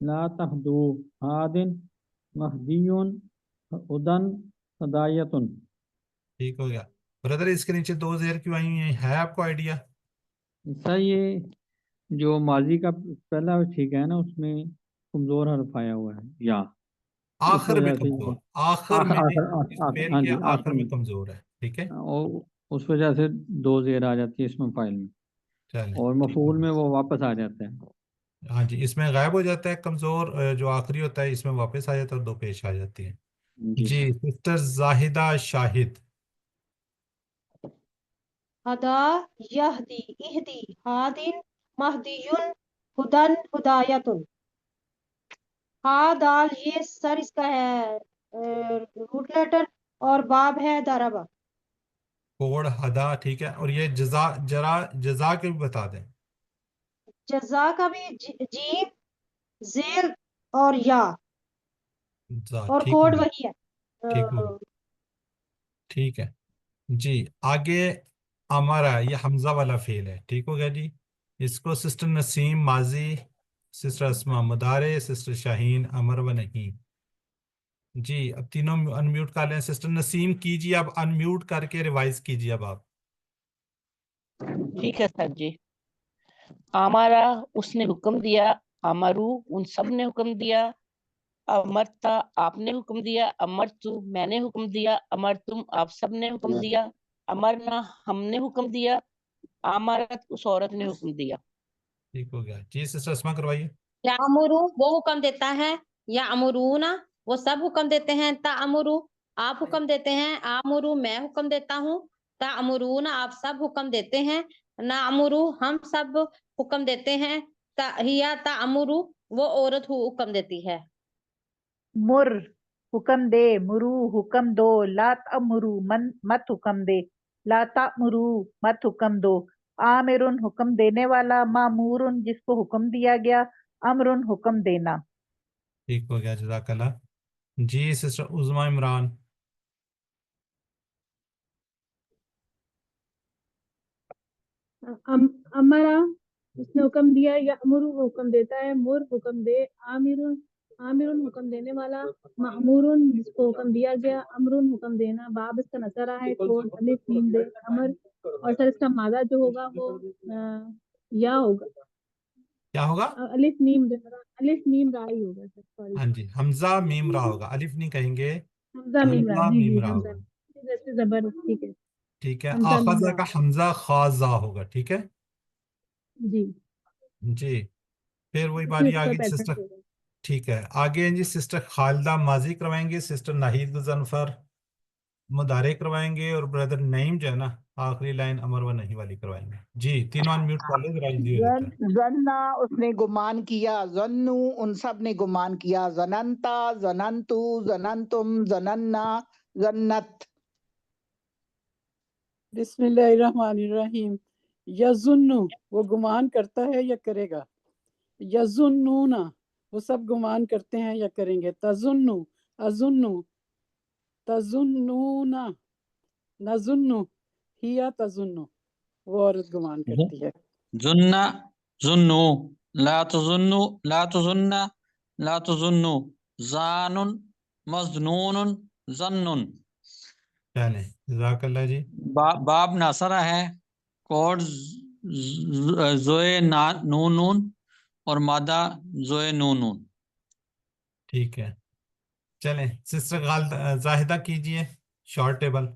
S9: لا تہدو ہادن مہدیون ہدن ہدایتن.
S1: ٹھیک ہو گیا. بردر اس کے نیچے 2 زیر کیوں آئی ہوئی ہیں، ہے آپ کو آئیڈیا؟
S9: سر یہ جو ماضی کا پہلا ٹھیک ہے نا، اس میں کمزور حرف آیا ہوا ہے یا اس
S1: آخر میں
S9: وجہ سے
S1: کمزور، آخر میں اس فعل
S9: ہاں
S1: کے
S9: جی
S1: آخر میں کمزور ہے. ٹھیک ہے،
S9: اور اس وجہ سے 2 زیر آ جاتی ہے اس میں فائل میں،
S1: چلیں
S9: اور
S1: ٹھیک ہو
S9: مفعول میں
S1: گیا.
S9: وہ واپس آ جاتا ہے.
S1: ہاں جی اس میں غائب ہو جاتا ہے کمزور، جو آخری ہوتا ہے اس میں واپس آ جاتا ہے اور 2 پیش آ جاتی ہیں. جی سسٹر زاہدہ شاہد.
S3: ہدا یہدی اہدی ہادن مہدیون ہدن ہدایتن. ہا دال یہ سر اس کا ہے روٹ لیٹر اور باب ہے دربا.
S1: کوڑ ہدا. ٹھیک ہے، اور یہ جزا کے بھی بتا دیں.
S3: جزا کا بھی جیم زیل اور یا اور
S1: ٹھیک ہو
S3: کوڈ
S1: گیا.
S3: وہی ہے.
S1: ٹھیک ہو گیا. ٹھیک ہے جی. آگے ہمارا یہ حمزہ والا فعل ہے. ٹھیک ہو گیا جی. اس کو سسٹر نسیم ماضی، سسٹر اسما مدارے، سسٹر شاہین امر و نہیں. جی اب تینوں انمیوٹ کر لیں. سسٹر نسیم کیجیے، اب انمیوٹ کر کے ریوائز کیجیے اب آپ.
S5: ٹھیک ہے سر جی. ہمارا اس نے حکم دیا، امرو ان سب نے حکم دیا، امرتا آپ نے حکم دیا، امرتو میں نے حکم دیا، امرتم آپ سب نے حکم دیا، امرنا ہم نے حکم دیا، امرت اس عورت نے حکم دیا.
S1: ٹھیک ہو گیا جی. سسٹر اسما کروائیے.
S2: یا امرو وہ حکم دیتا ہے، یا امرونا وہ سب حکم دیتے ہیں، تا امرو آپ حکم دیتے ہیں، آمرو میں حکم دیتا ہوں، تا امرونا آپ سب حکم دیتے ہیں، نا امرو ہم سب حکم دیتے ہیں، تا ہیا تا امرو وہ عورت حکم دیتی ہے.
S6: مر حکم دے، مرو حکم دو، لا تأمرو مت حکم دے، لا تأمرو مت حکم دو، آمرن حکم دینے والا، مامورن جس کو حکم دیا گیا، امرن حکم دینا.
S1: ٹھیک ہو گیا جزاک اللہ. جی سسٹر عظما عمران.
S7: امرا اس نے حکم دیا، یا امرو وہ حکم دیتا ہے، مر حکم دے، آمرن حکم دینے والا، مأمورن جس کو حکم دیا گیا، امرن حکم دینا. باب اس کا نظر ہے کوڈ الف میم دے امر. اور سر اس کا مادہ جو ہوگا وہ یا ہوگا،
S1: کیا ہوگا؟
S7: الف میم را ہی ہوگا سر. سوری
S1: ہاں جی حمزہ میم را ہوگا، الف نہیں کہیں گے،
S7: حمزہ میم را.
S1: حمزہ
S7: جی
S1: میم
S7: جی
S1: را
S7: حمزہ
S1: ہوگا.
S7: جیسے زبر. ٹھیک ہے
S1: ٹھیک ہے.
S7: حمزہ میم
S1: آخذہ
S7: را.
S1: کا حمزہ خاصہ ہوگا. ٹھیک ہے
S7: جی
S1: جی. پھر وہی
S7: اسی
S1: باری
S7: اس کا
S1: آگے
S7: پیٹرن
S1: سسٹر.
S7: ہوگا.
S1: ٹھیک ہے آگے جی سسٹر خالدہ ماضی کروائیں گے، سسٹر ناہید غضنفر مدارے کروائیں گے، اور بردر نعیم جو ہے نا آخری لائن امر و نہیں والی کروائیں گے. جی تینوں انمیوٹ کر لیں ذرا جلدی ہو جاتا ہے.
S8: ظننا اس نے گمان کیا، ظنو ان سب نے گمان کیا، ظننتا ظننتو ظننتم ظننا ظنت.
S4: بسم اللہ الرحمن الرحیم. یظن وہ گمان کرتا ہے یا کرے گا. یظنون وہ سب گمان کرتے ہیں یا کریں گے. تظن اظن تظنون نظن ہیا تظن وہ عورت گمان کرتی ہے.
S9: ظن ظنو لا تظنو لا تظن لا تظنو زان مظنون ظن.
S1: चलें, जज़ाक अल्लाह जी।
S9: बाब नासरा है, कोड जोए नून नून और मादा जोए नून नून।
S1: ठीक है, चलें सिस्टर जाहिदा कीजिए शॉर्ट टेबल।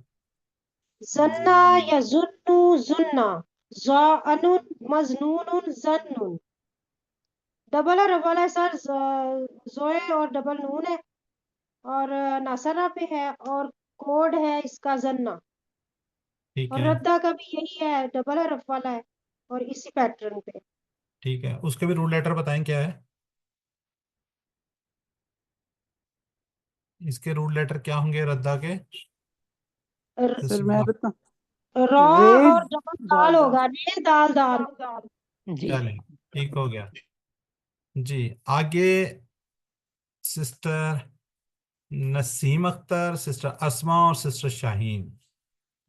S3: जन्ना यजुन्नु जुन्ना, ज़ाअनुन मज़नूनुन ज़न्नुन। डबल है सर, जोए और डबल नून है, और नासरा पे है, और कोड है इसका जन्ना,
S1: ठीक
S3: और
S1: है,
S3: रद्दा का भी यही है, डबल हरफ वाला है, और इसी पैटर्न पे।
S1: ठीक है, उसके भी रूल लेटर बताएं क्या है, इसके रूल लेटर क्या होंगे रद्दा के?
S3: र-
S4: सर मैं बता
S3: रॉ
S4: रे
S3: और डबल दाल
S4: दाल
S3: होगा, रे दाल दाल।
S5: जी।
S1: चलें, ठीक हो गया जी। आगे सिस्टर नसीम अख्तर, सिस्टर अस्मा और सिस्टर शाहीन।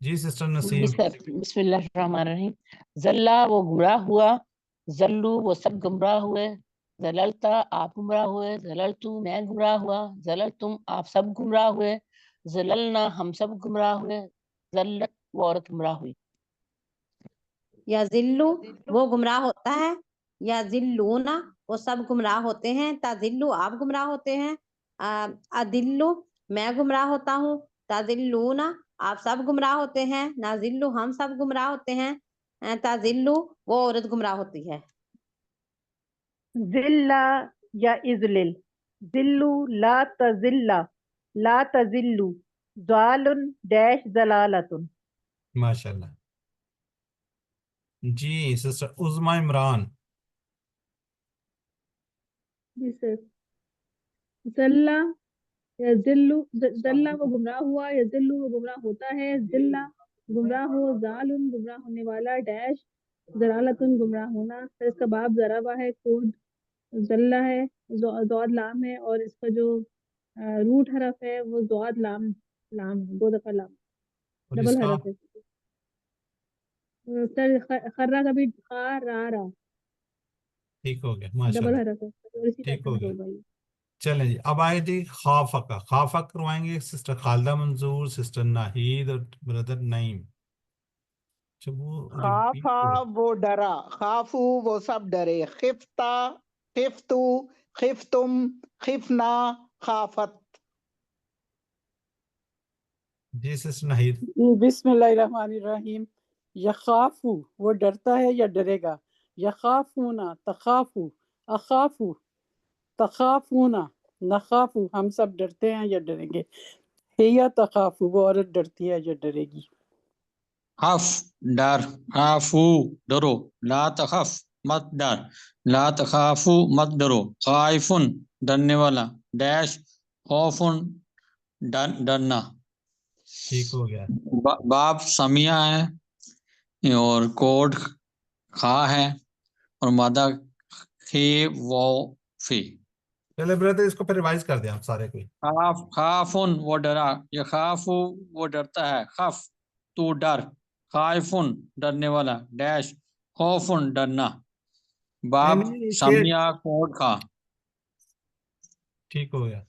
S1: जी सिस्टर
S5: जी
S1: नसीम।
S5: सर, बिस्मिल्लाहिर्रहमानिर्रहीम। जल्ला वो गुमराह हुआ, जल्लू वो सब गुमराह हुए, जललता आप गुमराह हुए, जललतू मैं गुमराह हुआ, जललतुम आप सब गुमराह हुए, जललना हम सब गुमराह हुए, जल्लत वो औरत गुमराह हुई।
S2: या जिल्लू वो गुमराह होता है, या जिल्लूना वो सब गुमराह होते हैं, ताजिल्लू आप गुमराह होते हैं, अदिल्लू मैं गुमराह होता हूँ, ताजिल्लूना आप सब गुमराह होते हैं, नाजिल्लू हम सब गुमराह होते हैं, ताजिल्लू वो औरत गुमराह होती है।
S6: जिल्ला या इजलिल, जिल्लू ला तजिल्ला, ला तजिल्लू, जालुन डैश जलालतुन।
S1: माशाल्लाह जी। सिस्टर उज़मा इमरान।
S7: जी सर। जल्ला या जिल्लू, जल्ला वो गुमराह हुआ, या जिल्लू वो गुमराह होता है, जिल्ला गुमराह हो, जालुन गुमराह होने वाला, डैश जलालतुन गुमराह होना। फिर इसका बाब ज़राबा है, कोड जल्ला है, ज़ौद लाम है, और इसका जो रूट हरफ है वो ज़ौद लाम, लाम है, 2 दफा लाम,
S1: और
S7: डबल
S1: इसका
S7: हरफ है। सर खर्रा का भी खा रा रा,
S1: ठीक हो गया
S7: डबल
S1: माशाल्लाह,
S7: हरफ है, और इसी
S1: ठीक हो
S7: पैटर्न पे
S1: गया।
S7: होगा ये।
S1: चलें जी, अब आए जी खाफा खाफा करवाएंगे सिस्टर खालदा मंजूर, सिस्टर नाहिद और ब्रदर नईम। अच्छा वो रिपीट
S8: खाफा
S1: हुआ।
S8: वो डरा, खाफू वो सब डरे, खिफ्ता खिफ्तू, खिफ्तुम, खिफना, खाफत।
S1: जी सिस्टर नाहिद।
S4: बिस्मिल्लाहिर्रहमानिर्रहीम। यखाफू वो डरता है या डरेगा, यखाफूना तखाफू, अखाफू तखाफूना, नखाफू हम सब डरते हैं या डरेंगे, हिया तखाफू वो औरत डरती है या डरेगी।
S9: खफ डर, खाफू डरो, ला तखफ मत डर, ला तखाफू मत डरो, खाइफुन डरने वाला, डैश खौफुन डरना।
S1: ठीक हो गया।
S9: बाप समिया है और कोड खा है और मादा खे वो फी।
S1: चले ब्रदर इसको फिर रिवाइज कर दें आप सारे को।
S9: खाफुन वो डरा, ये खाफू वो डरता है, खफ तू डर, खाइफुन डरने वाला, डैश खौफुन डरना।
S1: नहीं
S9: बाप
S1: नहीं शेर,
S9: समिया कोड खा।
S1: ठीक हो गया।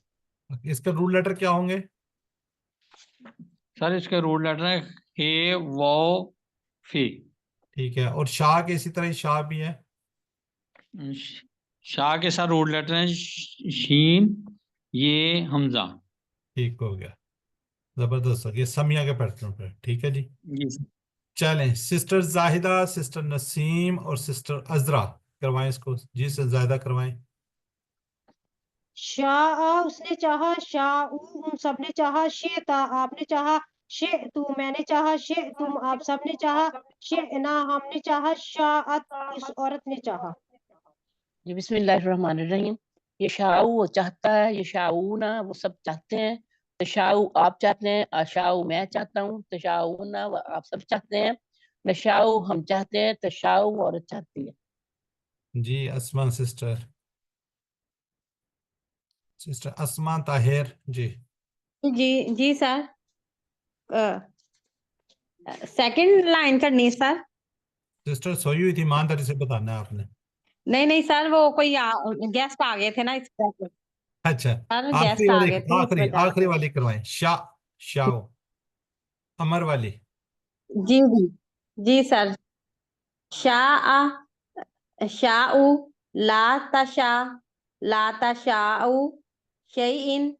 S1: इसके रूल लेटर क्या होंगे?
S9: सर इसके रूल लेटर है हे वो फी।
S1: ठीक है, और शाह के इसी तरह ही शाह भी है।
S9: शाह के साथ रूल लेटर है शीन ये हमजा।
S1: ठीक हो गया, जबरदस्त हो गया समिया के पैटर्न पर। ठीक है जी।
S9: जी
S1: चलें सिस्टर जाहिदा, सिस्टर नसीम और सिस्टर अजरा करवाएं इसको। जी सर जाहिदा करवाएं।
S3: शाह उसने चाहा, शाह उन सब ने चाहा, शेता आपने चाहा, शे तू मैंने चाहा, शे तुम आप सब ने चाहा, शे ना हमने चाहा, शाअत इस औरत ने चाहा।
S5: जी बिस्मिल्लाहिर्रहमानिर्रहीम। यशाऊ वो चाहता है, यशाऊना वो सब चाहते हैं, तशाऊ आप चाहते हैं, अशाऊ मैं चाहता हूँ, तशाऊना वो आप सब चाहते हैं, नशाऊ हम चाहते हैं, तशाऊ वो औरत चाहती है।
S1: जी अस्मा सिस्टर, सिस्टर अस्मा ताहिर जी।
S2: जी जी सर, सेकंड लाइन करनी है सर।
S1: सिस्टर सोई हुई थी, ईमानदारी से बताना है आपने।
S2: नहीं नहीं सर, वो कोई गेस्ट आ गए थे ना इस वजह से।
S1: अच्छा,
S2: सर
S1: आखिरी
S2: गेस्ट आ
S1: वाली,
S2: गए थे इस
S1: आखिरी
S2: वजह
S1: आखिरी
S2: से।
S1: वाली करवाएं, शाह शाह। अमर वाली।
S2: जी जी जी सर। शाआ शाउ ला तशा ला तशाउ शैइन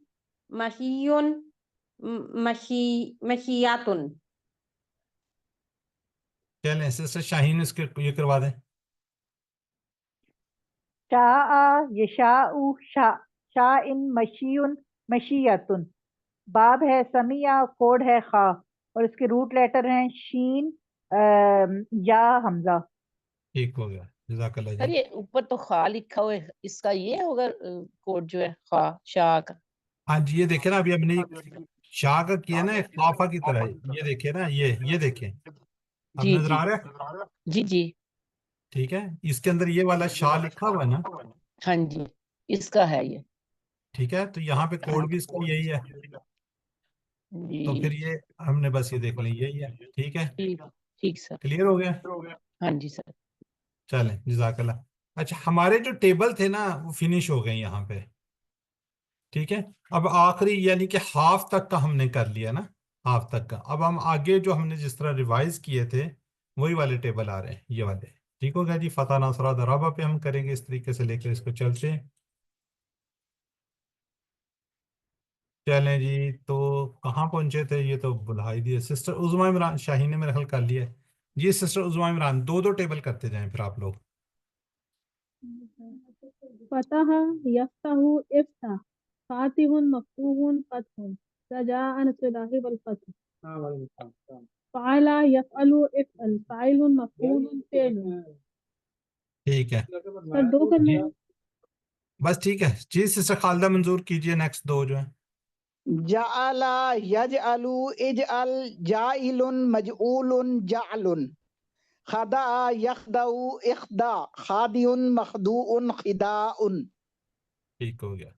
S2: मशियुन मशियातुन।
S1: चलें सिस्टर शाहीन इसके ये करवा दें।
S6: शाआ यशाउ शाइन मशीयुन मशीयतुन। बाब है समिया, कोड है खा, और इसके रूट लेटर हैं शीन, या, हमजा।
S1: ठीक हो गया, जज़ाकल्लाह
S5: सर
S1: जी।
S5: ये ऊपर तो खा लिखा हुआ है, इसका ये होगा कोड जो है खा शाह का।
S1: हाँ जी, ये देखे ना, अभी हमने शाह का किया ना, एक खाफा की तरह। ये देखिए ना, ये देखें, अब
S5: जी
S1: नजर
S5: जी
S1: आ रहा है?
S5: जी जी।
S1: ठीक है, इसके अंदर ये वाला शाह लिखा हुआ है ना।
S5: हाँ जी, इसका है ये।
S1: ठीक है, तो यहाँ पे कोड भी इसका यही है, तो फिर
S5: जी
S1: ये हमने बस ये देख लिया, यही है। ठीक है,
S5: ठीक ठीक सर।
S1: क्लियर हो गया।
S5: हाँ जी सर।
S1: चलें, जज़ाकल्लाह। अच्छा, हमारे जो टेबल थे ना वो फिनिश हो गए यहाँ पे। ठीक है, अब आखिरी यानी कि हाफ तक का हमने कर लिया ना, हाफ तक का। अब हम आगे जो हमने जिस तरह रिवाइज किए थे वही वाले टेबल आ रहे हैं, ये वाले। ठीक हो गया जी। फतह नसरा दराबा पे हम करेंगे इस तरीके से, लेकर इसको चलते हैं। चलें जी, तो कहाँ पहुंचे थे, ये तो बुला ही दिए। सिस्टर उज़मा इमरान शाहीन ने मेरा हल कर लिया है जी। सिस्टर उज़मा इमरान, दो दो टेबल करते जाएं फिर आप लोग।
S7: फतह यफ्तहु इफ्तह फातिहुन मफ्तूहुन फतहुन सजाअन सुलाहि वल फतह फ़अला यफ़अलु इफ़अल फ़ाइलुन मफ़ऊलुन फ़िअलुन।
S1: ठीक है
S7: सर दो करने
S1: जी,
S7: हैं।
S1: बस ठीक है जी। सिस्टर खालिदा मंजूर कीजिए नेक्स्ट दो जो है।
S8: जअला यजअलु इजअल जाइलुन मजऊलुन जाअलुन खदा यखदउ इखदा खादियुन मखदूउन खिदाउन।
S1: ठीक हो गया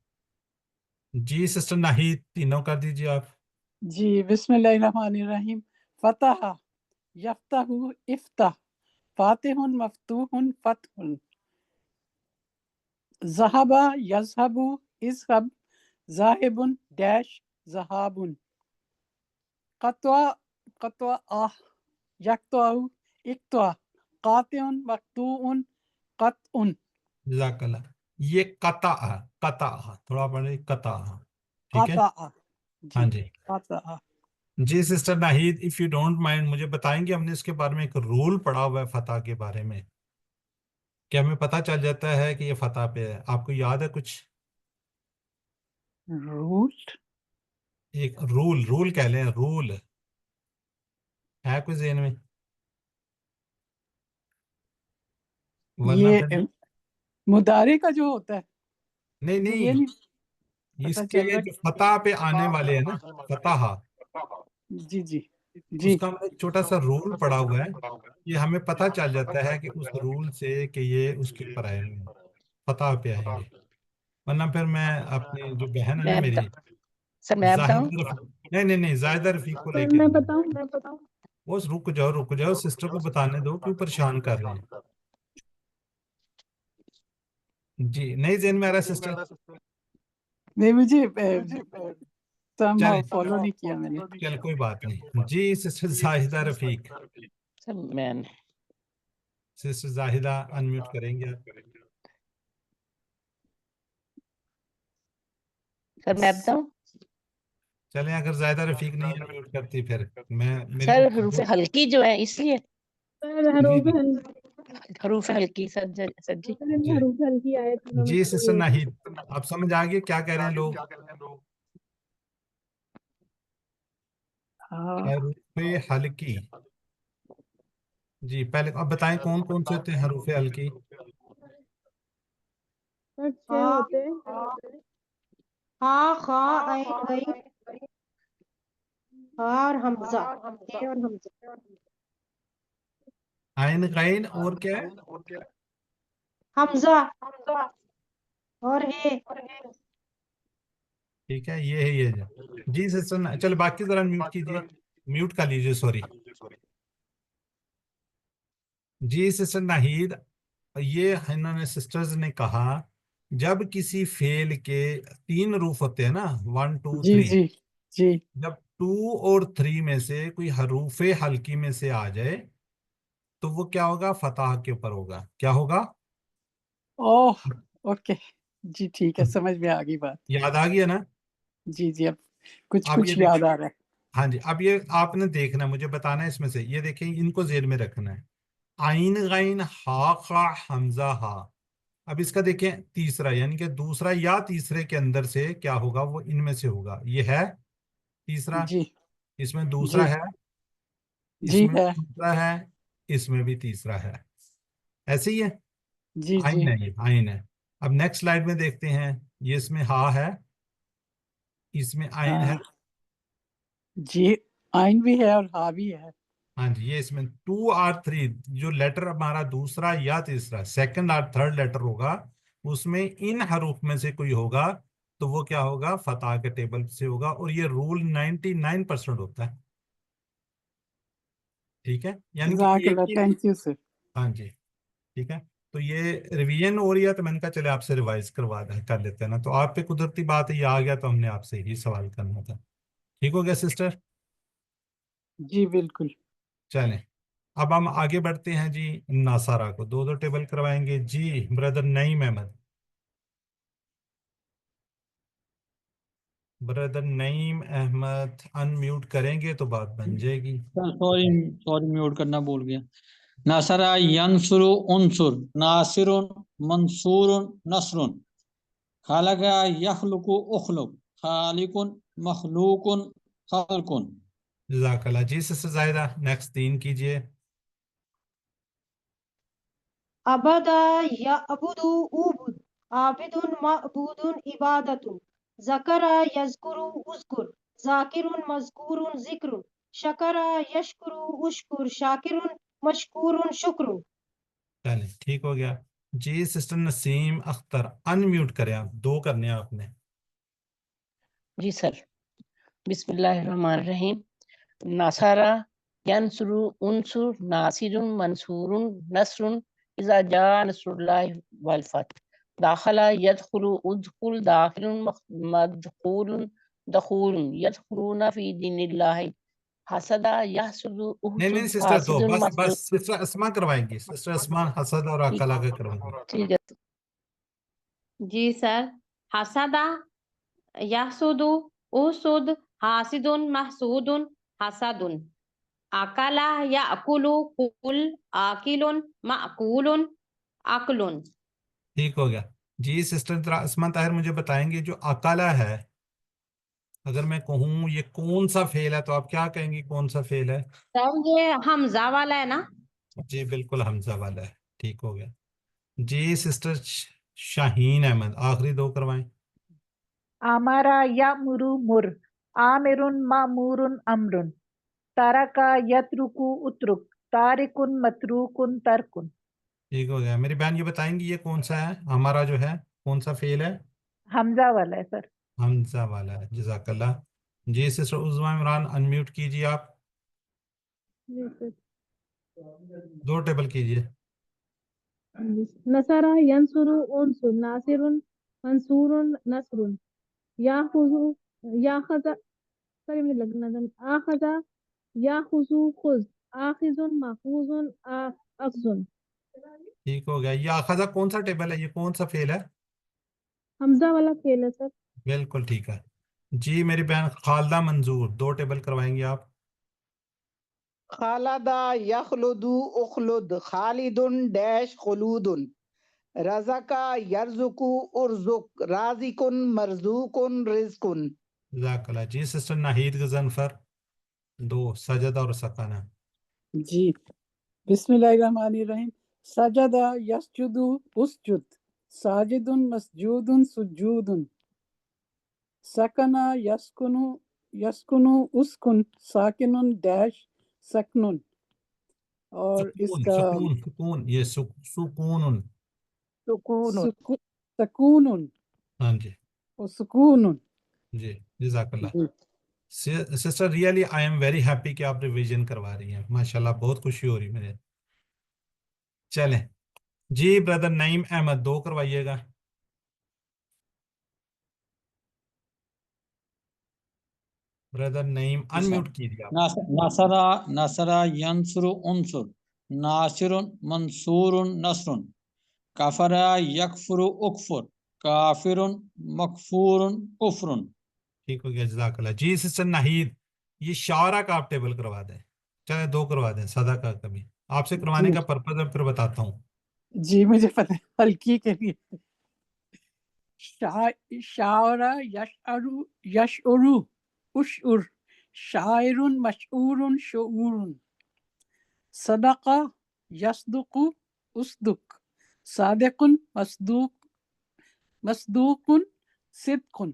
S1: जी। सिस्टर नाहिद, तीनों कर दीजिए आप।
S4: जी बिस्मिल्लाहिर्रहमानिर्रहीम। फतह यफ्तहु इफ्तह फातिहुन मफ्तूहुन फतहुन ज़हबा यज़हबु इज़हब ज़ाहिबुन डैश ज़हाबुन क़त्वा क़त्वा यक़्तअउ इक़्तवा क़ातिउन मक़तूउन क़त्उन।
S1: जज़ाकल्लाह। ये कता है, कता, थोड़ा पढ़े कता। ठीक है,
S4: क़तअ
S1: हाँ
S4: जी
S1: जी।
S4: क़तअ।
S1: जी sister Nahid, if you don't mind, मुझे बताएंगे, हमने इसके बारे में एक रूल पढ़ा हुआ है फतह के बारे में, कि हमें पता चल जाता है कि ये फतह पे है। आपको याद है कुछ?
S4: रूल
S1: एक रूल, रूल कह लें, रूल है कुछ ज़हन में? वरना
S4: ये
S1: फिर
S4: मुदारे का जो होता है,
S1: नहीं
S4: मुझे ये
S1: नहीं,
S4: नहीं पता
S1: इसके
S4: चल रहा
S1: जो फतह पे आने वाले हैं ना, फतह,
S4: जी जी जी।
S1: उसका हमने एक छोटा सा रूल पढ़ा हुआ है। ये हमें पता चल जाता है कि उस रूल से कि ये उसके ऊपर आएंगे, फतह पे आएंगे। वरना फिर मैं अपनी जो बहन है ना
S5: मैं बता
S1: मेरी,
S5: सर मैं बताऊं?
S1: जाहिदा रफीक, नहीं जाहिदा रफीक को
S7: सर
S1: लेके
S7: मैं
S1: आऊंगा।
S7: बताऊं।
S1: वो रुक जाओ, सिस्टर को बताने दो, क्यों परेशान कर रहे हैं। जी, नहीं ज़हन में आ रहा है सिस्टर?
S4: नहीं मुझे
S1: चलें
S4: फॉलो नहीं किया मैंने।
S1: चल, कोई बात नहीं जी। सिस्टर जाहिदा रफीक,
S5: सर मैं
S1: सिस्टर जाहिदा अनम्यूट करेंगे आप?
S5: सर मैं बताऊं?
S1: चलें, अगर जाहिदा रफीक नहीं अनम्यूट करती फिर मैं, मेरे
S5: सर
S1: को
S5: हरूफ हल्की जो है इसलिए।
S7: सर
S1: जी जी
S5: हरूफ हल्की सर सर जी।
S7: सर इनमें
S1: जी
S7: हरूफ हल्की आए तो
S1: जी। सिस्टर नाहिद, आप समझ आ गए क्या कह रहे हैं लोग?
S4: हाँ
S1: हरूफे हल्की। जी, पहले आप बताएं कौन कौन से होते हैं हरूफे हल्की?
S7: सर छह होते हैं।
S3: हा खा ऐन गई हा और हमजा, हे और हमजा।
S1: आइन गैन और क्या है?
S3: हमजा और हे।
S1: ठीक है, ये है ये जो। जी सिस्टर, चलो बाकी जरा म्यूट कीजिए, म्यूट कर लीजिए, सॉरी। जी सिस्टर नाहिद, ये इन्होंने सिस्टर्स ने कहा, जब किसी फेल के तीन रूफ होते हैं ना, 1 2
S4: जी
S1: 3,
S4: जी जी
S1: जब 2 اور 3 में से कोई हरूफ हल्की में से आ जाए तो वो क्या होगा, फतह के ऊपर होगा। क्या होगा?
S4: ओह ओके जी, ठीक है, समझ में आ गई बात।
S1: याद आ गया ना?
S4: जी जी, अब कुछ
S1: अब ये
S4: कुछ याद
S1: देखिए,
S4: आ रहा है।
S1: हाँ जी, अब ये आपने देखना है, मुझे बताना है इसमें से, ये देखिए इनको जेल में रखना है। आइन गाइन हा खा हमजा हा। अब इसका देखें तीसरा, यानी कि दूसरा या तीसरे के अंदर से क्या होगा, वो इनमें से होगा। ये है तीसरा,
S4: जी
S1: इसमें दूसरा
S4: जी
S1: है,
S4: जी
S1: इसमें
S4: है।
S1: दूसरा है, इसमें भी तीसरा है। ऐसे ही है।
S4: जी जी
S1: आइन है, ये आइन है। अब नेक्स्ट स्लाइड में देखते हैं, ये इसमें हा है, इसमें आइन है।
S4: हाँ जी, आइन भी है और हा भी है।
S1: हाँ जी, ये इसमें 2 और 3, जो लेटर हमारा दूसरा या तीसरा, सेकंड और थर्ड लेटर होगा, उसमें इन हरूफ में से कोई होगा तो वो क्या होगा, फतह के टेबल से होगा। और ये रूल 99% होता है। ठीक है, यानी कि एक
S4: जज़ाकल्लाह,
S1: ही।
S4: Thank you sir.
S1: हाँ जी, ठीक है। तो ये रिवीजन हो रही है, तो मैंने कहा चले आपसे रिवाइज कर लेते हैं ना। तो आप पे कुदरती बात है, ये आ गया तो हमने आपसे ही सवाल करना था। ठीक हो गया सिस्टर?
S4: जी बिल्कुल।
S1: चलें, अब हम आगे बढ़ते हैं जी। नासारा को दो दो टेबल करवाएंगे जी। Brother Naeem Ahmed, brother Naeem Ahmed unmute करेंगे तो बात बन जाएगी।
S9: सॉरी सॉरी, म्यूट करना भूल गया। नसरा यंसुरु उनसुर, नासिरुन मंसूरुन नसरुन, खालका यखलुकु उखलुक, खालिकुन मखलूकुन खलकुन।
S1: जज़ाकल्लाह जी। सिस्टर जायदा नेक्स्ट 3 कीजिए।
S3: अबदा या अबुदु उबुद, आबिदुन मअबूदुन इबादतुन, ज़करा यज़कुरु उज़कुर, ज़ाकिरुन मज़कूरुन ज़िक्रुन, शकरा यशकुरु उशकुर, शाकिरुन मशकूरुन शुक्रुन।
S1: चलें, ठीक हो गया जी। सिस्टर नसीम अख्तर अनम्यूट करें आप, 2 करने हैं आपने।
S5: जी सर। बिस्मिल्लाहिर्रहमानिर्रहीम। नासारा यंसुरु उनसुर, नासिरुन मंसूरुन नसरुन, इज़ा जा नसरुल्लाहि वल फतह, दाखला यदखुलु उदखुल, दाखिलुन मदखुलुन दखुलुन, यदखुलूना फी दीनिल्लाहि, हसदा यहसुदु
S1: नहीं
S5: उहसुद,
S1: नहीं सिस्टर, 2
S5: हासिदुन
S1: बस बस।
S5: महसुद।
S1: सिस्टर अस्मा करवाएंगी, सिस्टर अस्मा हसद और
S5: ठीक
S1: अकला का करवाएंगी।
S5: ठीक है।
S2: जी सर। हसदा यहसुदु उसुद, हासिदुन महसूदुन हसदुन, अकला याकुलु कुल, आकिलुन माकुलुन अकलुन।
S1: ठीक हो गया जी। सिस्टर जरा अस्मा ताहिर मुझे बताएंगे, जो अकाला है, अगर मैं कहूँ ये कौन सा फेल है तो आप क्या कहेंगी, कौन सा फेल है?
S2: सर ये हमजा वाला है ना?
S1: जी बिल्कुल हमजा वाला है। ठीक हो गया जी। सिस्टर शाहीन अहमद आखिरी 2 करवाएं।
S6: आमारा यामुरु मुर, आमिरुन मामूरुन अमरुन, तारका यत्रुकु उतरुक, तारिकुन मतरूकुन तरकुन।
S1: ठीक हो गया। मेरी बहन ये बताएंगी ये कौन सा है हमारा, जो है कौन सा फेल है?
S6: हमजा वाला है सर।
S1: हमजा वाला है। जजाकल्लाह जी। सिस्टर उज़मा इमरान अनम्यूट कीजिए आप,
S7: जी सर।
S1: 2 टेबल कीजिए।
S7: नसरा यंसुरु उनसुर, नासिरुन मंसूरुन नसरुन, याखुजु याखजा, सॉरी मुझे लगना था, आखजा याखुजु खुज, आखिजुन माखूजुन अखजुन।
S1: ठीक हो गया। ये आखजा कौन सा टेबल है, ये कौन सा फेल है?
S7: हमजा वाला फेल है सर।
S1: बिल्कुल ठीक है जी। मेरी बहन खालदा मंजूर 2 टेबल करवाएंगे आप।
S8: खालदा यखलुदु उखलुद, खालिदुन डैश खुलूदुन, रज़का यरज़ुकु उर्ज़ुक, राज़िकुन मरज़ूकुन रिज़्कुन।
S1: जज़ाकल्लाह जी। सिस्टर नाहिद गजनफर 2, सजद और सकाना।
S4: जी बिस्मिल्लाहिर्रहमानिर्रहीम। सजदा यस्जुदु उसजुद, साजिदुन मसजूदुन सुजूदुन, सकना यस्कुनु यस्कुनु उसकुन, साकिनुन डैश सकनुन। और
S1: सुकून
S4: इसका
S1: सुकून सुकून, ये सुकून।
S6: सुकून।
S4: सकूनुन
S1: हाँ जी
S4: और सुकूनुन।
S1: जी। जज़ाकल्लाह
S4: जी
S1: sister, really I am very happy कि आप रिवीजन करवा रही हैं, माशाल्लाह, बहुत खुशी हो रही है मुझे। चलें जी। ब्रदर नईम अहमद 2 करवाइएगा। ब्रदर नईम अनम्यूट कीजिए आप।
S9: नसरा नसरा यंसुरु उनसुर, नासिरुन मंसूरुन नसरुन, कफरा यकफुरु उकफुर, काफिरुन मकफूरुन कुफरुन।
S1: ठीक हो गया, जज़ाकल्लाह। जी सिस्टर नाहिद, ये शारा का आप टेबल करवा दें, चाहे 2 करवा दें, सदा का कभी आपसे करवाने
S4: जी
S1: का पर्पज मैं फिर बताता हूँ।
S4: जी मुझे पता है, हल्की के लिए। शायरा यशअरु यशउरु उशउर, शायरुन मशऊरुन शऊरुन, सदका यस्दुकु उसदुक, सादिकुन मस्दूक मस्दूकुन सिद्कुन,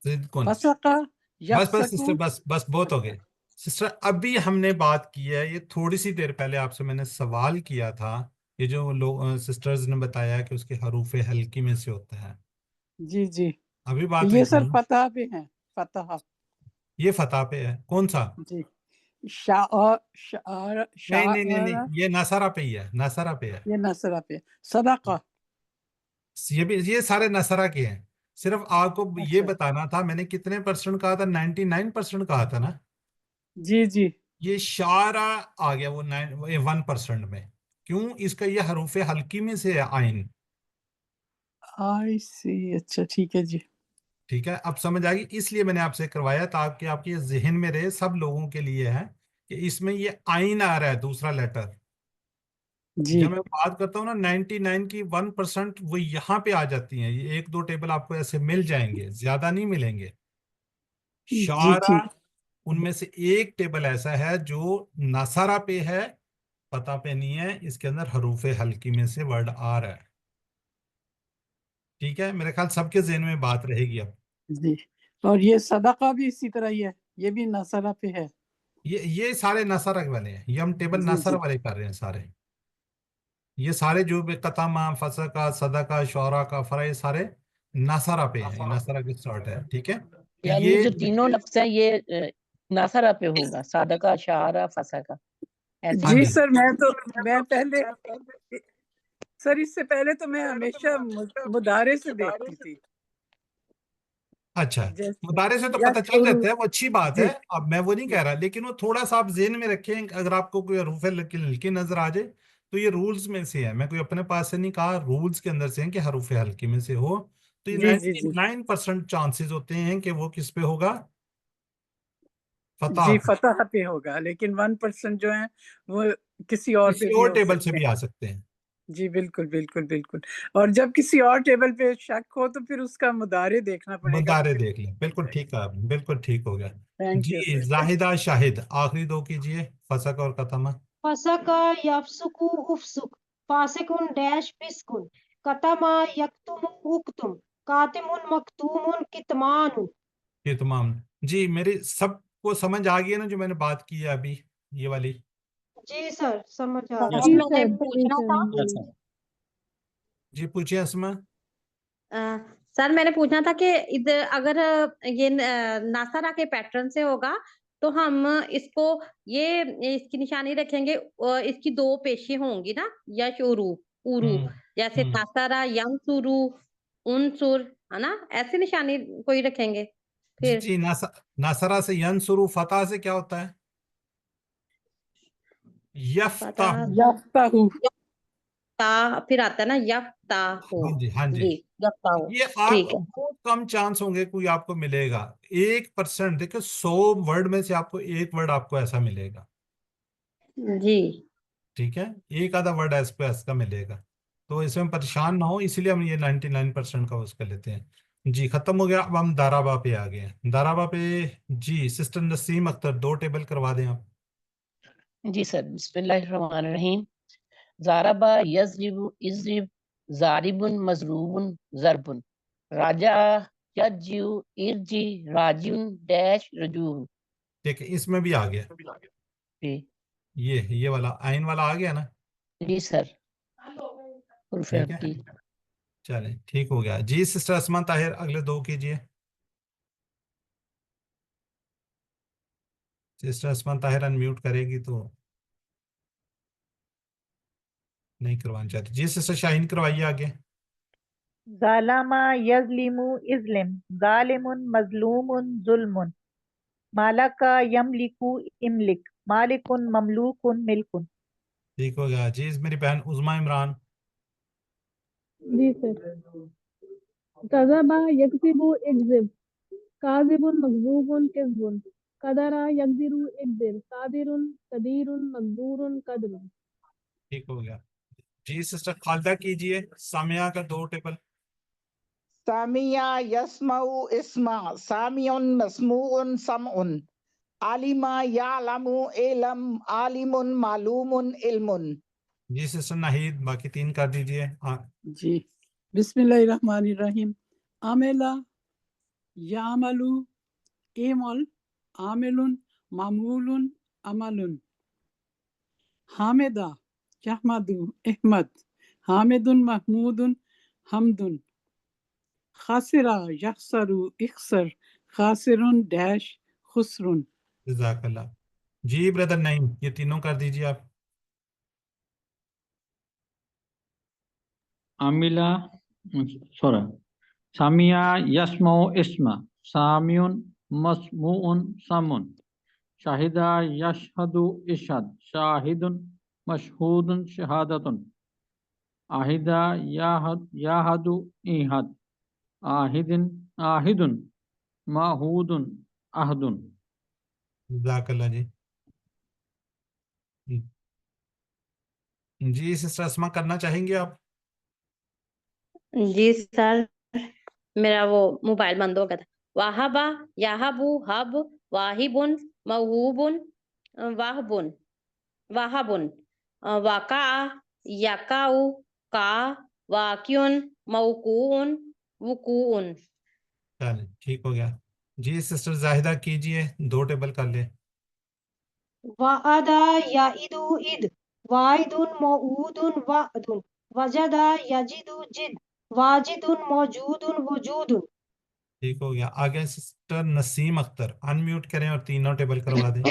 S1: जिद कौन?
S4: फसका
S1: बस सिस्टर,
S4: यफसकु।
S1: बस बहुत हो गए सिस्टर। अभी हमने बात की है, ये थोड़ी सी देर पहले आपसे मैंने सवाल किया था, ये जो लोग सिस्टर्स ने बताया कि उसके हरूफ हल्की में से होता है,
S4: जी जी
S1: अभी बात हुई
S4: ये सर
S1: थी।
S4: फतह पे है, फतह।
S1: ये फतह पे है, कौन सा?
S4: जी शार
S1: नहीं,
S4: शार
S1: ये नसरा पे ही है, नसरा पे है।
S4: ये नसरा पे, सदका।
S1: ये भी, ये सारे नसरा के हैं। सिर्फ आपको ये
S4: अच्छा
S1: बताना था, मैंने कितने परसेंट कहा था? 99% कहा था ना।
S4: जी जी
S1: ये शारा आ गया वो 1% में। क्यों? इसका ये हरूफ हल्की में से है, आइन।
S4: आई सी, अच्छा ठीक है जी।
S1: ठीक है, अब समझ आ गई, इसलिए मैंने आपसे करवाया ताकि आपके ये जहन में रहे, सब लोगों के लिए है कि इसमें ये आइन आ रहा है, दूसरा लेटर।
S4: जी
S1: जब मैं बात करता हूँ ना 99 की 1%, वो यहाँ पे आ जाती हैं। ये 1-2 टेबल आपको ऐसे मिल जाएंगे, ज्यादा नहीं मिलेंगे।
S4: जी
S1: शारा
S4: ठीक।
S1: उनमें से एक टेबल ऐसा है जो नसारा पे है, पता पे नहीं है, इसके अंदर हरूफ हल्की में से वर्ड आ रहा है। ठीक है, मेरे ख्याल सबके जहन में बात रहेगी अब।
S4: जी और ये सदका भी इसी तरह ही है, ये भी नसरा पे है।
S1: ये सारे नसारा वाले हैं, ये हम टेबल
S4: जी
S1: नसारा
S4: जी
S1: वाले कर रहे हैं सारे। ये सारे जो भी कतमा, फसका, सदका, शौरा का फरा, ये सारे नसारा पे हैं, ये नसारा के स्टार्ट है। ठीक है, तो
S5: यानी ये
S1: ये
S5: जो तीनों लफ्ज है ये नासरा पे होगा, सादका, शारा, फसका, ऐसे
S1: हाँ
S4: जी
S1: जी।
S5: होगा।
S4: सर, मैं पहले, सर इससे पहले तो मैं हमेशा मुदारे से देखती थी,
S1: अच्छा,
S4: जैसे
S1: मुदारे से तो
S4: या
S1: पता चल
S4: शुरू।
S1: जाता है, वो अच्छी बात है।
S4: जी
S1: अब मैं वो नहीं कह रहा, लेकिन वो थोड़ा सा आप जेहन में रखें, अगर आपको कोई हरूफ हल्की नजर आ जाए तो ये रूल्स में से है, मैं कोई अपने पास से नहीं कहा, रूल्स के अंदर से है कि हरूफ हल्की में से हो। तो ये
S4: जी जी जी
S1: 99% चांसेस होते हैं कि वो किस पे होगा? फतह
S4: जी
S1: पे।
S4: फतह पे होगा, लेकिन 1% जो है वो किसी और पे
S1: किसी
S4: भी
S1: और
S4: हो
S1: टेबल से
S4: सकते
S1: भी
S4: हैं।
S1: आ सकते हैं।
S4: जी बिल्कुल बिल्कुल बिल्कुल। और जब किसी और टेबल पे शक हो तो फिर उसका मुदारे देखना पड़ेगा।
S1: मुदारे देख लें, बिल्कुल ठीक कहा आपने, बिल्कुल ठीक हो गया।
S4: Thank you
S1: ji
S4: sir.
S1: Zahida Shahid, आखिरी 2 कीजिए, फसक और कतमा।
S3: फसका यफसुकु उफसुक, फासिकुन डैश फिस्कुन, कतमा यक्तुमु उक्तुम, कातिमुन मक्तूमुन कितमानुन।
S1: ये तमाम। जी, मेरी सबको समझ आ गई है ना जो मैंने बात की है अभी, ये वाली?
S3: जी सर, समझ आ
S2: सर
S3: गई।
S9: यस
S7: जी
S2: मैंने
S7: सर, जी
S2: पूछना था,
S7: सर, जी।
S9: यस
S1: जी पूछिए अस्मा।
S2: अ, सर मैंने पूछना था कि इधर अगर ये नासारा के पैटर्न से होगा तो हम इसको ये इसकी निशानी रखेंगे, इसकी 2 पेशी होंगी ना, यश उरू, उरू,
S1: हम्म
S2: जैसे
S1: हम्म
S2: नासारा यंसुरु, उनसुर, है ना, ऐसे निशानी कोई रखेंगे
S1: जी
S2: फिर।
S1: जी, नसरा से यंसुरु, फतह से क्या होता है?
S2: पता,
S1: यफ्ताहु।
S4: यफ्ताहु।
S2: ता फिर आता है ना यफ्ताहु।
S1: हाँ जी, हाँ जी।
S2: जी, यफ्ताहु।
S1: ये
S2: ठीक
S1: आपको
S2: है
S1: बहुत कम चांस होंगे कोई आपको मिलेगा, 1%। देखो 100 वर्ड में से आपको एक वर्ड आपको ऐसा मिलेगा।
S2: जी।
S1: ठीक है, एक आधा वर्ड ऐसा मिलेगा, तो इसमें परेशान ना हो, इसीलिए हम ये 99% का उसका लेते हैं। जी खत्म हो गया, अब हम दाराबा पे आ गए हैं, दाराबा पे। जी सिस्टर नसीम अख्तर, 2 टेबल करवा दें आप।
S5: जी सर, बिस्मिल्लाहिर्रहमानिर्रहीम। ज़ारबा यज़रिबु इज़रिब, ज़ारिबुन मज़रूबुन ज़रबुन, राजा यज्जु इर्जी, राजिउन डैश रजून।
S1: ठीक है, इसमें भी आ गया,
S5: जी
S1: ये वाला आइन वाला आ गया ना।
S5: जी सर, उर्फ
S1: ठीक है,
S5: हल्की।
S1: चले ठीक हो गया। जी सिस्टर असमा ताहिर, अगले 2 कीजिए। सिस्टर असमा ताहिर अनम्यूट करेगी तो नहीं करवाना चाहती। जी सिस्टर शाहीन करवाइए आगे।
S6: ज़ालमा यज़लिमु इज़लिम, ज़ालिमुन मज़लूमुन ज़ुल्मुन, मालका यमलिकु इमलिक, मालिकुन ममलूकुन मिल्कुन।
S1: ठीक हो गया जी। मेरी बहन उज़मा इमरान।
S7: जी सर। कज़बा यकज़िबु इक्ज़िब, काज़िबुन मकज़ूबुन किज़्बुन, कदरा यकदिरु इक़दिर, कादिरुन कदीरुन मक़दूरुन कदरुन।
S1: ठीक हो गया जी। सिस्टर खालदा कीजिए सामिया का 2 टेबल।
S8: सामिया यस्माउ इस्मा, सामियुन मस्मूउन समउन, आलिमा यालमु इलम, आलिमुन मालूमुन इल्मुन।
S1: जी सिस्टर नाहिद बाकी 3 कर दीजिए।
S4: जी। बिस्मिल्लाहिर्रहमानिर्रहीम। आमेला, यामलु, एमल, आमिलुन, मामूलुन, अमलुन। हामिदा, यहमदु, अहमद, हामिदुन, महमूदुन, हमदुन। खासिरा, यखसरु, इखसर, खासिरुन डैश खुसरुन।
S1: जज़ाकल्लाह। जी ब्रदर नईम ये तीनों कर दीजिए आप।
S9: अमिला सॉरी सामिया यस्मो इस्मा, सामियुन मस्मुउन सामुन, शाहिदा यशहदु इशहद, शाहिदुन मशहूदुन शहादतुन, आहिदा याहदु इहद, आहिदुन माहूदुन अहदुन।
S1: जज़ाकल्लाह जी। जी सिस्टर अस्मा करना चाहेंगे आप?
S2: जी सर, मेरा वो मोबाइल बंद हो गया था। वाहबा याहबू हब, वाहिबुन मवहूबुन वाहबुन वाहबुन, वाका यकाउ का, वाक्युन मौकून वुकून।
S1: चलिए ठीक हो गया जी। सिस्टर जाहिदा कीजिए 2 टेबल कर ले।
S3: वअदा याइदु इद, वाइदुन मऊदुन वअदुन, वजदा यजिदु जिद, वाजिदुन मौजूदुन वजूदुन।
S1: ठीक हो गया। आगे सिस्टर नसीम अख्तर अनम्यूट करें और तीनों टेबल करवा दें।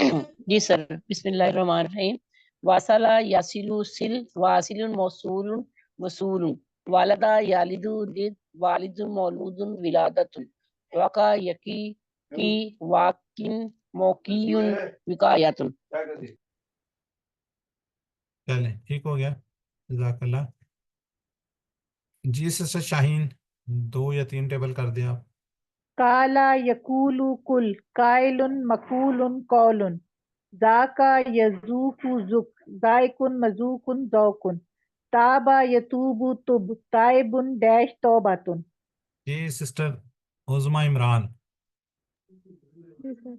S5: जी सर। बिस्मिल्लाहिर्रहमानिर्रहीम। वासला यासिलु सिल, वासिलुन मौसूलुन वसूलुन, वालदा यालिदु लिद, वालिदुन मौलूदुन विलादतुन, वका यकी की, वाकिन मौकीयुन विकायतुन।
S1: चलें ठीक हो गया। जज़ाकल्लाह। जी सिस्टर शाहीन 2 या 3 टेबल कर दें आप।
S6: काला यकूलु कुल, काइलुन मकूलुन कौलुन, जाका यजूकु जुक, जायकुन मजूकुन जौकुन, ताबा यतूबु तुब, ताइबुन डैश तौबातुन।
S1: जी सिस्टर उज़मा इमरान।
S7: जी सर।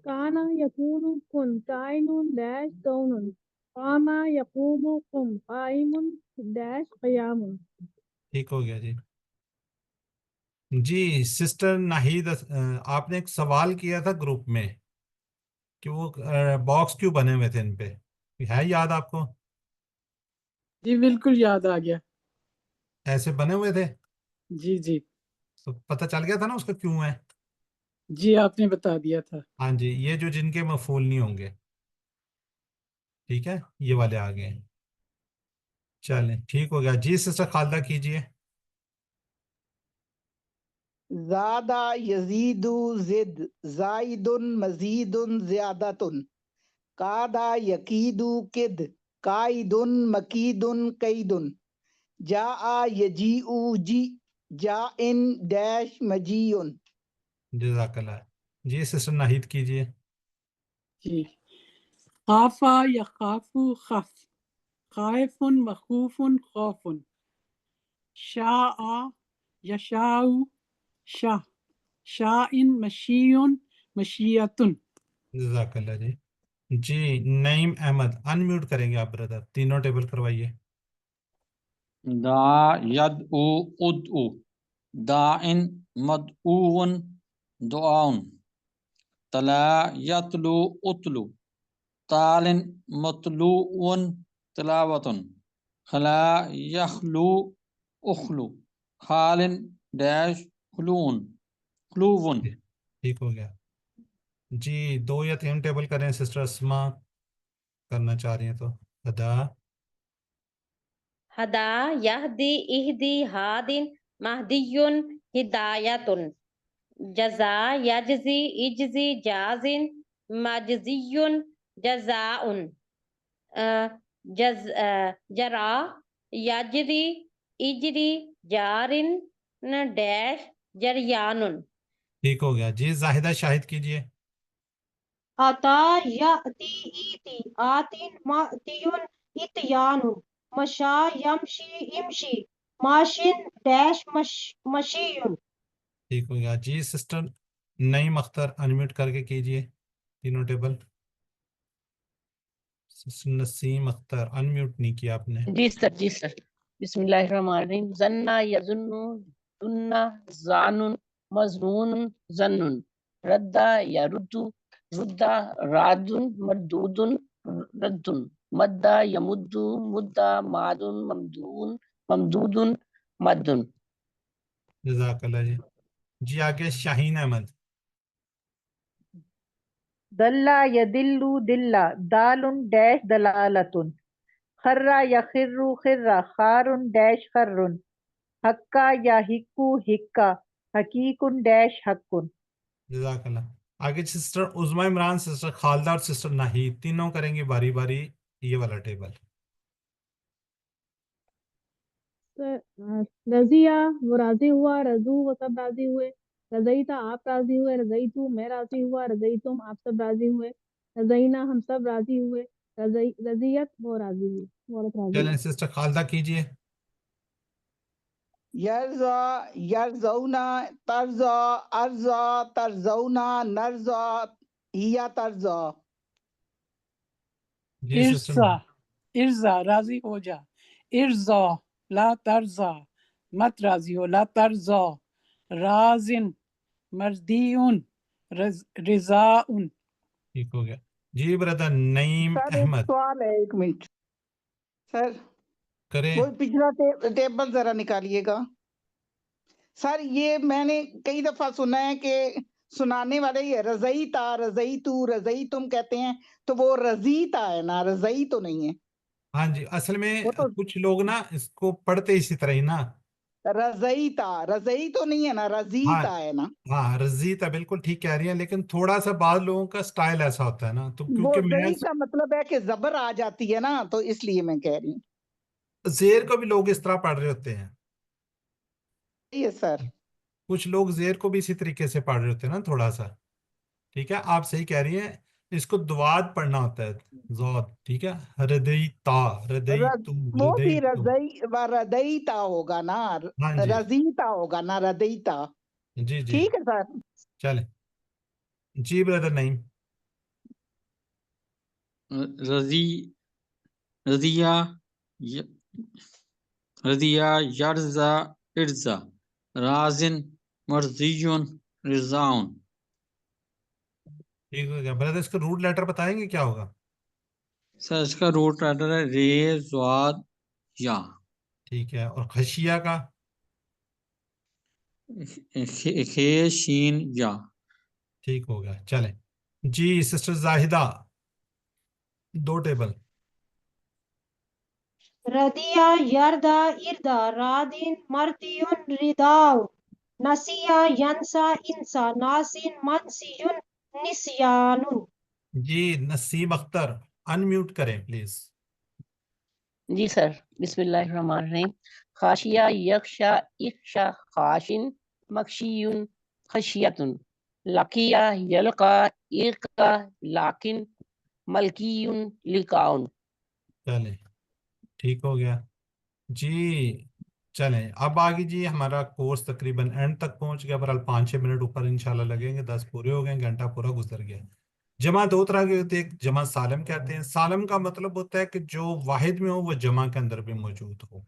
S7: काना यकूनु कुन, काइनुन डैश कौनुन, कामा यकूमु कुम, काइमुन डैश क़यामुन।
S1: ठीक हो गया जी। जी सिस्टर नाहिद आपने एक सवाल किया था ग्रुप में कि वो बॉक्स क्यों बने हुए थे इन पे, है याद आपको?
S4: जी बिल्कुल याद आ गया।
S1: ऐसे बने हुए थे
S4: जी जी
S1: तो पता चल गया था ना उसका क्यों है।
S4: जी आपने बता दिया था।
S1: हाँ जी, ये जो जिनके मफूल नहीं होंगे, ठीक है, ये वाले आ गए। चलें ठीक हो गया जी। सिस्टर खालदा कीजिए।
S8: ज़ादा यजीदु जिद, जाइदुन मजीदुन ज़ियादतुन, कादा यकीदु किद, काइदुन मकीदुन कैदुन, जाआ यजीउ जी, जाइन डैश मजीउन।
S1: जज़ाकल्लाह। जी सिस्टर नाहिद कीजिए।
S4: जी। खाफा यखाफु खफ, खाइफुन मखूफुन खौफुन, शाआ यशाउ शाह, शाइन मशीयुन मशीयतुन।
S1: जज़ाकल्लाह जी। जी नईम अहमद अनम्यूट करेंगे आप ब्रदर, तीनों टेबल करवाइए।
S9: दा यद उदउ, दाइन मदऊन दुआउन, तला यतलु उतलु, तालिन मतलूउन तिलावतुन, खला यखलु उखलु, खालिन डैश खुलून खुलूवन।
S1: ठीक हो गया जी। 2 या 3 टेबल करें सिस्टर अस्मा करना चाह रही हैं तो। अदा
S2: हदा यहदी इहदी हादिन महदियुन हिदायतुन, जजा यजजी इजजी जाजिन मजजियुन जजाउन जरा यजरी इजरी जारिन डैश जरियानुन।
S1: ठीक हो गया जी। जाहिदा शाहिद कीजिए।
S3: आता याती इति आतिन मातियुन इतयानुन मशा यमशी इमशी माशिन डैश मशीयुन।
S1: ठीक हो गया जी। सिस्टर नईम अख्तर अनम्यूट करके कीजिए तीनों table. Sister Naseem Akhtar unmute नहीं किया आपने।
S5: जी सर, जी सर। बिस्मिल्लाहिर्रहमानिर्रहीम। जन्ना यजुन्नु जुन्ना जानून मजनून जन्नुन रद्दा यरुद्दु रुद्दा रादुन मरदूदुन रद्दुन मद्दा यमुद्दु मुद्दा मादुन ममदून ममदूदुन मद्दुन।
S1: जज़ाकल्लाह जी। जी आगे शाहीन अहमद।
S6: दल्ला यदिल्लु दिल्ला दालुन डैश दलालतुन खर्रा यखिर्रु खिर्रा खारुन डैश खर्रुन हक्का या हिक्कू हिक्का हकीकुन डैश हक्कुन।
S1: जज़ाकल्लाह। आगे सिस्टर उज़मा इमरान, सिस्टर खालदा और सिस्टर नाहीद तीनों करेंगे बारी बारी ये वाला टेबल।
S7: रजिया वो राजी हुआ, रजू वो सब राजी हुए, रजईता आप राजी हुए, रजईतू मैं राजी हुआ, रजईतुम आप सब राजी हुए, रजईना हम सब राजी हुए, रजियत वो राजी हुई, वो औरत राजी
S1: चलें
S7: हुई।
S1: सिस्टर खालदा कीजिए।
S8: यर्जा यर्जौना तर्जा अर्जा तर्जौना नर्जा हिया तर्जा।
S1: जी सिस्टर।
S4: इर्जा इर्जा राजी हो जा, इर्जा ला तरजा मत राजी हो, ला तरजा राजिन मर्दियुन रिजाउन।
S1: ठीक हो गया जी। ब्रदर नईम
S8: सर एक
S1: अहमद
S8: सवाल है, एक मिनट सर,
S1: करें।
S8: वो पिछला टेबल जरा निकालिएगा सर। ये मैंने कई दफा सुना है कि सुनाने वाले ये रज़ईता रज़ईतू रज़ईतुम कहते हैं, तो वो रज़ीता है ना, रज़ई तो नहीं है।
S1: हाँ जी, असल में
S8: वो तो
S1: कुछ लोग ना इसको पढ़ते इसी तरह ही ना।
S8: रज़ईता रज़ई तो नहीं है ना,
S1: हाँ
S8: रज़ीता है ना।
S1: हाँ, रजीता बिल्कुल ठीक कह रही है, लेकिन थोड़ा सा बाद लोगों का स्टाइल ऐसा होता है ना, तो
S8: वो
S1: क्योंकि मैं
S8: ज़ई का मतलब है कि जबर आ जाती है ना, तो इसलिए मैं कह रही हूँ।
S1: जेर को भी लोग इस तरह पढ़ रहे होते हैं।
S8: ये सर
S1: कुछ लोग जेर को भी इसी तरीके से पढ़ रहे होते हैं ना थोड़ा सा। ठीक है, आप सही कह रही हैं। इसको दुआद पढ़ना होता है, जौद। ठीक है, हृदयता, हृदय तू,
S8: वो
S1: हृदय
S8: भी
S1: तू।
S8: रज़ईता होगा ना,
S1: हाँ जी
S8: रज़ीता होगा ना, रज़ईता।
S1: जी जी।
S8: ठीक है सर।
S1: चले जी ब्रदर नहीं।
S9: रजी रजिया य- रजिया यर्जा इर्जा राजिन मर्जियुन रिजाउन।
S1: ठीक हो गया ब्रदर। इसका रूट लेटर बताएंगे क्या होगा?
S9: सर इसका रूट लेटर है रे ज़्वाद या।
S1: ठीक है, और खशिया का?
S9: खे शीन या।
S1: ठीक हो गया। चले जी। सिस्टर जाहिदा दो टेबल।
S3: रदिया यरदा इरदा रादिन मर्दियुन रिदाउ नसिया यंसा इंसा नासिन मनसियुन निस्यानुन।
S1: जी नसीम अख्तर अनम्यूट करें प्लीज।
S5: जी सर। बिस्मिल्लाहिर्रहमानिर्रहीम। खाशिया यख्शा इख्शा खाशिन मखशियुन खशियतुन लकिया यलका इल्का लाकिन मलकियुन लिकाउन।
S1: चले ठीक हो गया जी। चलें अब आगे जी। हमारा कोर्स तकरीबन एंड तक पहुंच गया, बहरहाल 5-6 मिनट ऊपर इंशाल्लाह लगेंगे, 10 पूरे हो गए, घंटा पूरा गुजर गया। जमा दो तरह की होती है, एक जमा सालम कहते हैं। सालम का मतलब होता है कि जो वाहिद में हो वो जमा के अंदर भी मौजूद हो।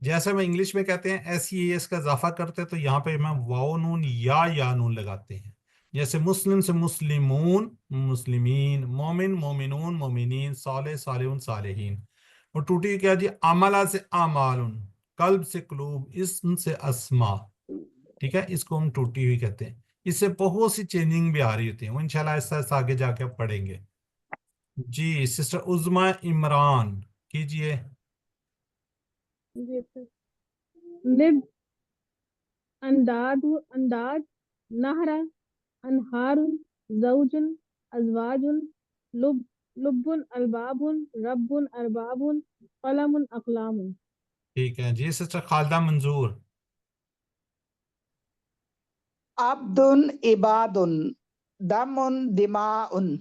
S1: जैसे हम इंग्लिश में कहते हैं एस का इजाफा करते हैं, तो यहाँ पे हम वाओ नून या नून लगाते हैं। जैसे मुस्लिम से मुस्लिमून मुस्लिमीन, मोमिन मोमिनून मोमिनीन, साले सालेउन सालेहीन। और टूटी क्या जी? अमला से आमालुन, कल्ब से कुलूब, इस्म से अस्मा। ठीक है, इसको हम टूटी हुई कहते हैं। इससे बहुत सी चेंजिंग भी आ रही होती है, वो इंशाल्लाह ऐसा ऐसा आगे जाके आप पढ़ेंगे। जी सिस्टर उज़मा इमरान कीजिए।
S7: जी सर। लिब अंदाज अंदाज नहरा, अनहारुन, ज़ौजुन, अज़वाजुन, लुब्बुन, अलबाबुन, रब्बुन, अरबाबुन, कलमुन, अक़लामुन।
S1: ठीक है जी। सिस्टर खालिदा मंजूर।
S8: अब्दुन इबादुन, दमुन दिमाउन।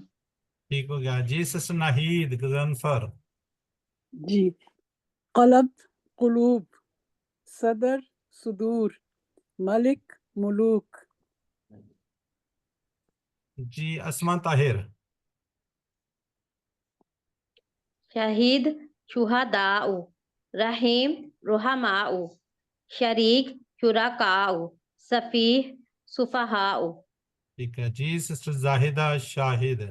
S1: ठीक हो गया जी। सिस्टर नाहीद गजनफर।
S4: जी, कलब कुलूब, सदर सुदूर, मलिक मुलूक।
S1: जी असमा ताहिर।
S2: शहीद शुहदाउ, रहीम रुहमाउ, शरीक शुरकाउ, सफीह सुफहाउ।
S1: ठीक है जी। सिस्टर जाहिदा शाहिद।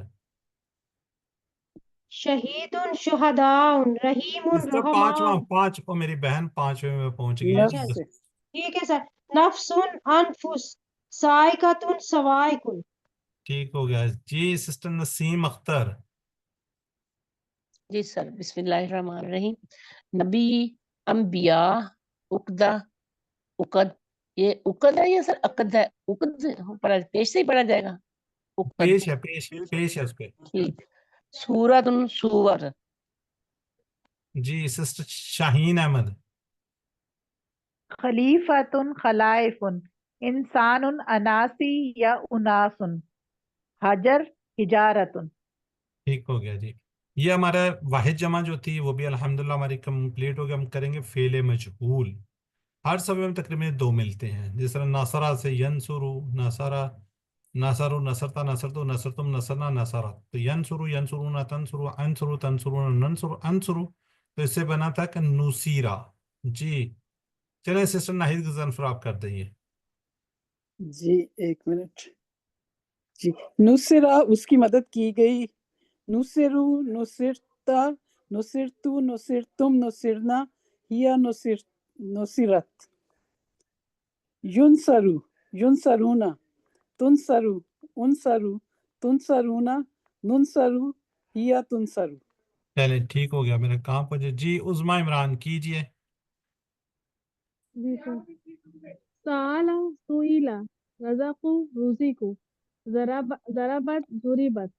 S3: शहीदुन शुहदाउन, रहीमुन
S1: सिस्टर
S3: रहमाउन।
S1: पांच ओ मेरी बहन 5वें में पहुंच गई है।
S4: नफ्स,
S3: ठीक है सर। नफ्सुन अनफुस, साइकतुन सवाइकुन।
S1: ठीक हो गया जी। सिस्टर नसीम अख्तर।
S5: जी सर, बिस्मिल्लाहिर्रहमानिर्रहीम। नबी, अंबिया, उकदा, उकद, ये उकद है या सर अकद है? उकद पढ़ा, पेश से ही पढ़ा जाएगा। उकद,
S1: पेश है उस पे।
S5: ठीक। सूरतुन सूवर,
S1: जी सिस्टर शाहीन अहमद।
S6: खलीफतुन खलाइफुन, इंसानुन अनासी या उनासुन, हजर हिजारतुन।
S1: ठीक हो गया जी। ये हमारा वाहिद जमा जो थी वो भी अल्हम्दुलिल्लाह हमारी कंप्लीट हो गया। हम करेंगे फेले मजहूल। हर समय में तकरीबन 2 मिलते हैं। जिस तरह नासरा से यनसुरु, नासरा, नासरु, नसरता, नसरतु, नसरतुम, नसरना, नसरा। तो यनसुरु, यनसुरुना, तनसुरु, अनसुरु, तनसुरुना, ननसुरु, अनसुरु। तो इससे बना था कि नुसीरा। जी चलें सिस्टर नाहिद गजनफर आप कर दइए।
S4: जी एक मिनट। जी, नुसरा उसकी मदद की गई, नुसरु नुसिरता, नुसिरतु नुसिरतुम, नुसिरना, हिया नुसिरत। युनसरु युनसरुना, तुनसरु उनसरु, तुनसरुना, नुनसरु, हिया तुनसरु।
S1: चलें ठीक हो गया। मेरे काम पर जी उज़मा इमरान कीजिए।
S7: जी सर। साला सुईला, रज़क़ु रुज़िक़ु, ज़रबत ज़ुरिबत,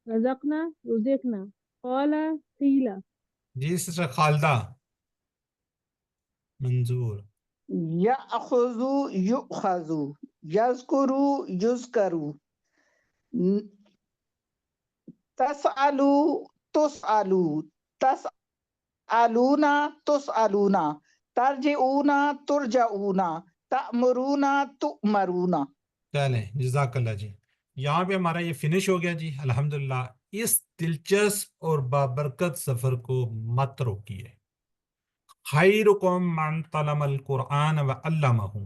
S7: रज़क़ना रुज़िक़ना, क़ाला क़ीला।
S1: जी सिस्टर खालिदा मंजूर।
S8: यअखुज़ु युअखज़ु, यज़कुरु युज़करु, न- तसअलु तुसअलु, तसअलूना तुसअलूना, तरजिऊना तुरजऊना, तअमुरूना तुअमरूना।
S1: चलें जज़ाकल्लाह जी। यहाँ पे हमारा ये फिनिश हो गया जी अल्हम्दुलिल्लाह। इस दिलचस्प और बाबरकत सफ़र को मत रोकिए। खैरुकुम मन तलमल कुरान व अल्लमहु।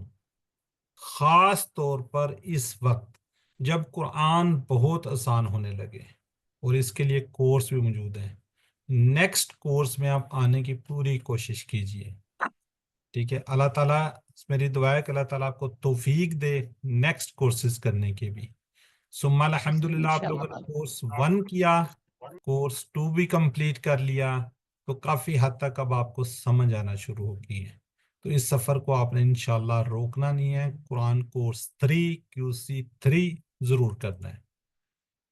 S1: ख़ास तौर पर इस वक्त जब कुरान बहुत आसान होने लगे और इसके लिए कोर्स भी मौजूद है। नेक्स्ट कोर्स में आप आने की पूरी कोशिश कीजिए। ठीक है। अल्लाह ताला, मेरी दुआ है कि अल्लाह ताला आपको तौफीक दे नेक्स्ट कोर्सेज करने के भी। सुम्मा अल्हम्दुलिल्लाह आप लोगों ने
S5: इंशाअल्लाह।
S1: कोर्स 1 किया, कोर्स 2 भी कंप्लीट कर लिया, तो काफ़ी हद तक अब आपको समझ आना शुरू हो गई है। तो इस सफ़र को आपने इंशाल्लाह रोकना नहीं है। कुरान कोर्स 3 QC 3 ज़रूर करना है।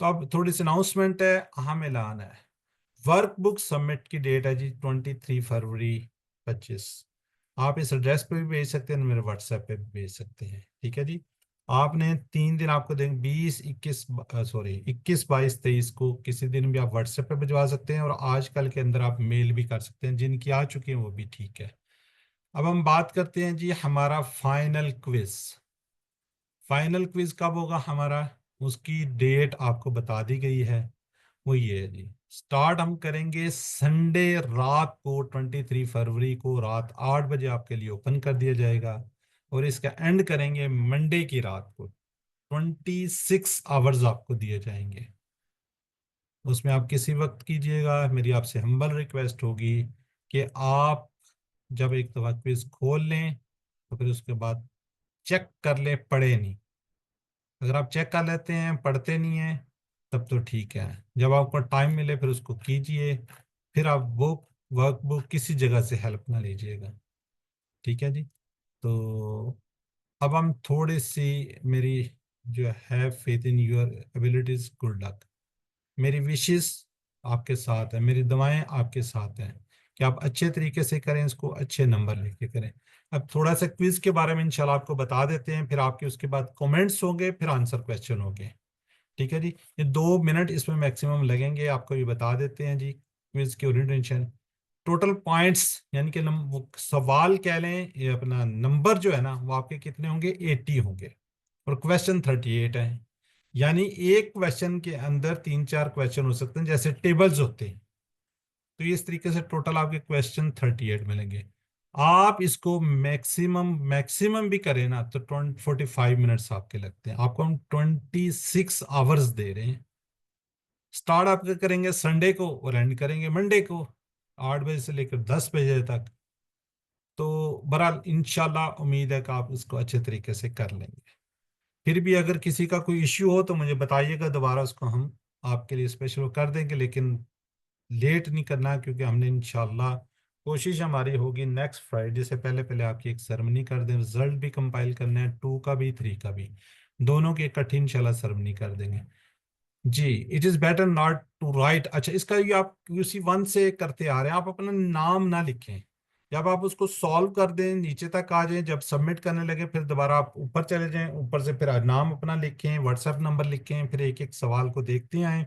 S1: तो अब थोड़ी सी अनाउंसमेंट है, अहम ऐलान है। वर्क बुक सबमिट की डेट है जी 23 फरवरी 25। आप इस एड्रेस पे भी भेज सकते हैं, मेरे व्हाट्सएप पे भी भेज सकते हैं। ठीक है जी। आपने 3 दिन आपको देंगे, 20 21 सॉरी 21 22 23 को किसी दिन भी आप व्हाट्सएप पे भिजवा सकते हैं और आजकल के अंदर आप मेल भी कर सकते हैं। जिनकी आ चुकी हैं वो भी ठीक है। अब हम बात करते हैं जी हमारा फाइनल क्विज। फाइनल क्विज कब होगा हमारा, उसकी डेट आपको बता दी गई है। वो ये है जी, स्टार्ट हम करेंगे संडे रात को 23 फरवरी को रात 8 बजे आपके लिए ओपन कर दिया जाएगा और इसका एंड करेंगे मंडे की रात को। 26 आवर्स आपको दिए जाएंगे। उसमें आप किसी वक्त कीजिएगा। मेरी आपसे हम्बल रिक्वेस्ट होगी कि आप जब एक दफ़ा क्विज खोल लें तो फिर उसके बाद चेक कर लें, पढ़े नहीं। अगर आप चेक कर लेते हैं पढ़ते नहीं हैं तब तो ठीक है। जब आपको टाइम मिले फिर उसको कीजिए। फिर आप बुक वर्कबुक किसी जगह से हेल्प ना लीजिएगा। ठीक है जी। तो अब हम थोड़ी सी मेरी جو ہے faith in your abilities, good luck. میری وشز آپ کے ساتھ ہیں، میری دعائیں آپ کے ساتھ ہیں کہ آپ اچھے طریقے سے کریں اس کو، اچھے نمبر لے کے کریں. اب تھوڑا سا کوئز کے بارے میں انشاءاللہ آپ کو بتا دیتے ہیں، پھر آپ کے اس کے بعد کومنٹس ہوں گے، پھر آنسر کویسچن ہوں گے. ٹھیک ہے جی، یہ 2 منٹ اس میں میکسیمم لگیں گے. آپ کو یہ بتا دیتے ہیں جی کوئز کی اورینٹیشن. ٹوٹل پوائنٹس یعنی کہ سوال کہہ لیں، یہ اپنا نمبر جو ہے نا وہ آپ کے کتنے ہوں گے؟ 80 ہوں گے، اور کویسچن 38 ہیں. یعنی ایک کویسچن کے اندر 3-4 کویسچن ہو سکتے ہیں، جیسے ٹیبلز ہوتے ہیں. تو اس طریقے سے ٹوٹل آپ کے کویسچن 38 ملیں گے. آپ اس کو میکسیمم بھی کریں نا تو 45 منٹس آپ کے لگتے ہیں. آپ کو ہم 26 آورز دے رہے ہیں. سٹارٹ آپ کے کریں گے سنڈے کو اور اینڈ کریں گے منڈے کو 8 بجے سے لے کر 10 بجے تک. تو بہرحال انشاءاللہ امید ہے کہ آپ اس کو اچھے طریقے سے کر لیں گے. پھر بھی اگر کسی کا کوئی ایشو ہو تو مجھے بتائیے گا، دوبارہ اس کو ہم آپ کے لیے اسپیشل کر دیں گے، لیکن لیٹ نہیں کرنا، کیونکہ ہم نے انشاءاللہ کوشش ہماری ہوگی نیکسٹ فرائیڈے سے پہلے آپ کی ایک سرمنی کر دیں. رزلٹ بھی کمپائل کرنا ہے، 2 کا بھی 3 کا بھی، دونوں کی اکٹھی انشاءاللہ سرمنی کر دیں گے. جی it is better not to write. اچھا اس کا یہ آپ QC1 سے کرتے آ رہے ہیں، آپ اپنا نام نہ لکھیں. جب آپ اس کو سالو کر دیں نیچے تک آ جائیں، جب سبمٹ کرنے لگے پھر دوبارہ آپ اوپر چلے جائیں، اوپر سے پھر نام اپنا لکھیں، واٹس ایپ نمبر لکھیں، پھر ایک ایک سوال کو دیکھتے آئیں.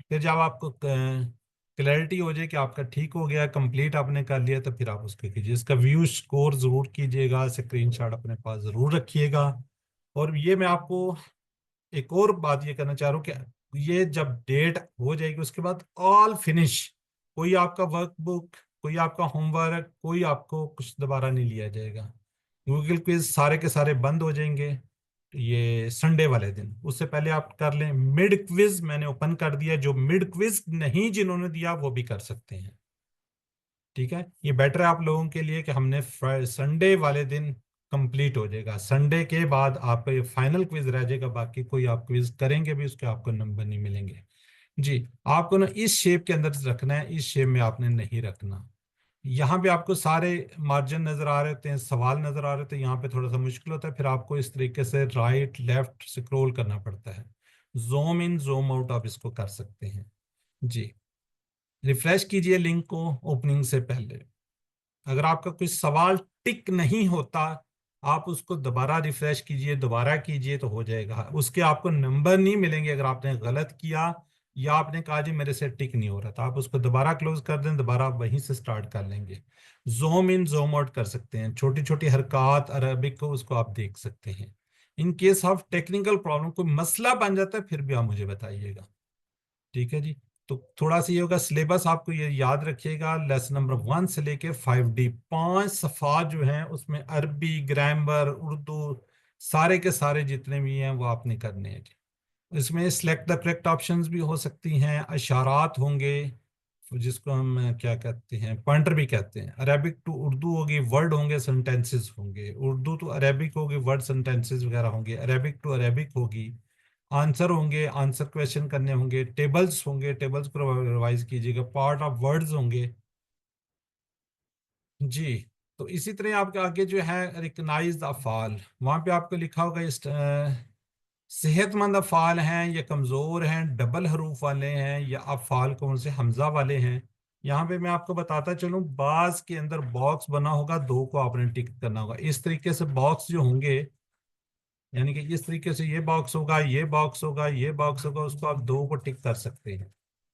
S1: پھر جب آپ کو کلیئرٹی ہو جائے کہ آپ کا ٹھیک ہو گیا، کمپلیٹ آپ نے کر لیا، تو پھر آپ اس کو کیجیے. اس کا ویو اسکور ضرور کیجیے گا، اسکرین شاٹ اپنے پاس ضرور رکھیے گا. اور یہ میں آپ کو ایک اور بات یہ کرنا چاہ رہا ہوں کہ یہ جب ڈیٹ ہو جائے گی اس کے بعد آل فنش، کوئی آپ کا ورک بک، کوئی آپ کا ہوم ورک، کوئی آپ کو کچھ دوبارہ نہیں لیا جائے گا. گوگل کوئز سارے کے سارے بند ہو جائیں گے یہ سنڈے والے دن. اس سے پہلے آپ کر لیں. مڈ کوئز میں نے اوپن کر دیا، جو مڈ کوئز نہیں جنہوں نے دیا وہ بھی کر سکتے ہیں. ٹھیک ہے، یہ بیٹر ہے آپ لوگوں کے لیے کہ ہم نے سنڈے والے دن کمپلیٹ ہو جائے گا. سنڈے کے بعد آپ کا یہ فائنل کوئز رہ جائے گا، باقی کوئی آپ کوئز کریں گے بھی اس کے آپ کو نمبر نہیں ملیں گے. جی آپ کو نا اس شیپ کے اندر رکھنا ہے، اس شیپ میں آپ نے نہیں رکھنا. یہاں پہ آپ کو سارے مارجن نظر آ رہے ہوتے ہیں، سوال نظر آ رہے ہوتے ہیں، یہاں پہ تھوڑا سا مشکل ہوتا ہے. پھر آپ کو اس طریقے سے رائٹ لیفٹ سکرول کرنا پڑتا ہے. زوم ان زوم آؤٹ آپ اس کو کر سکتے ہیں. جی ریفریش کیجئے لنک کو اوپننگ سے پہلے. اگر آپ کا کوئی سوال ٹک نہیں ہوتا آپ اس کو دوبارہ ریفریش کیجئے، دوبارہ کیجئے تو ہو جائے گا. اس کے آپ کو نمبر نہیں ملیں گے اگر آپ نے غلط کیا یا آپ نے کہا جی میرے سے ٹک نہیں ہو رہا تھا. آپ اس کو دوبارہ کلوز کر دیں، دوبارہ وہیں سے سٹارٹ کر لیں گے. زوم ان زوم آؤٹ کر سکتے ہیں، چھوٹی چھوٹی حرکات عربک کو اس کو آپ دیکھ سکتے ہیں. In case of technical problem کوئی مسئلہ بن جاتا ہے پھر بھی آپ مجھے بتائیے گا. ٹھیک ہے جی، تو تھوڑا سا یہ ہوگا سلیبس آپ کو یہ یاد رکھیے گا. لیسن نمبر 1 سے لے کے 5D 5 صفحات جو ہیں اس میں عربی، گرامر، اردو سارے کے سارے جتنے بھی ہیں وہ آپ نے کرنے ہیں. اس میں سلیکٹ دا کریکٹ آپشنز بھی ہو سکتی ہیں، اشارات ہوں گے جس کو ہم کیا کہتے ہیں پوائنٹر بھی کہتے ہیں. عربک ٹو اردو ہوگی، ورڈ ہوں گے، سینٹینسز ہوں گے. اردو ٹو عربک ہوگی، ورڈ سینٹینسز وغیرہ ہوں گے. عربک ٹو عربک ہوگی، آنسر ہوں گے، آنسر کویشچن کرنے ہوں گے. ٹیبلز ہوں گے، ٹیبلز کو ریوائز کیجیے گا. پارٹ آف ورڈز ہوں گے. جی تو اسی طرح آپ کے آگے جو ہے ریکگنائز افعال، وہاں پہ آپ کو لکھا ہوگا صحت مند افعال ہیں یا کمزور ہیں، ڈبل حروف والے ہیں یا افعال کون سے حمزہ والے ہیں. یہاں پہ میں آپ کو بتاتا چلوں، بعض کے اندر باکس بنا ہوگا، 2 کو آپ نے ٹک کرنا ہوگا. اس طریقے سے باکس جو ہوں گے، یعنی کہ اس طریقے سے یہ باکس ہوگا، یہ باکس ہوگا، یہ باکس ہوگا، اس کو آپ 2 کو ٹک کر سکتے ہیں.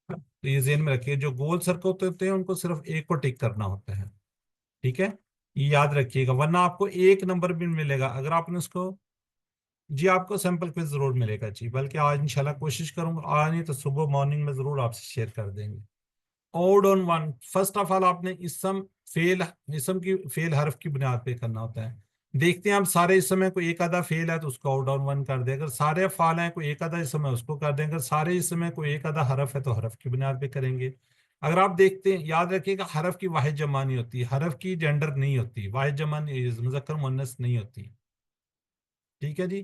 S1: تو یہ ذہن میں رکھیے، جو گول سرکل ہوتے ہیں ان کو صرف 1 کو ٹک کرنا ہوتا ہے. ٹھیک ہے، یہ یاد رکھیے گا، ورنہ آپ کو 1 نمبر بھی ملے گا اگر آپ نے اس کو. جی آپ کو سیمپل کوئز ضرور ملے گا جی، بلکہ آج انشاءاللہ کوشش کروں گا، آج نہیں تو صبح مارننگ میں ضرور آپ سے شیئر کر دیں گے. اوڈ آن 1، فرسٹ آف آل آپ نے اسم کی فعل حرف کی بنیاد پہ کرنا ہوتا ہے. دیکھتے ہیں آپ سارے اسم میں کوئی ایک آدھا فعل ہے تو اس کو اوڈ آن 1 کر دیں. اگر سارے افعال ہیں کوئی ایک آدھا اسم ہے اس کو کر دیں. اگر سارے اسم میں کوئی ایک آدھا حرف ہے تو حرف کی بنیاد پہ کریں گے. اگر آپ دیکھتے ہیں، یاد رکھیے گا حرف کی واحد جمع نہیں ہوتی، حرف کی جینڈر نہیں ہوتی، واحد جمع مذکر مؤنث نہیں ہوتی. ٹھیک ہے جی،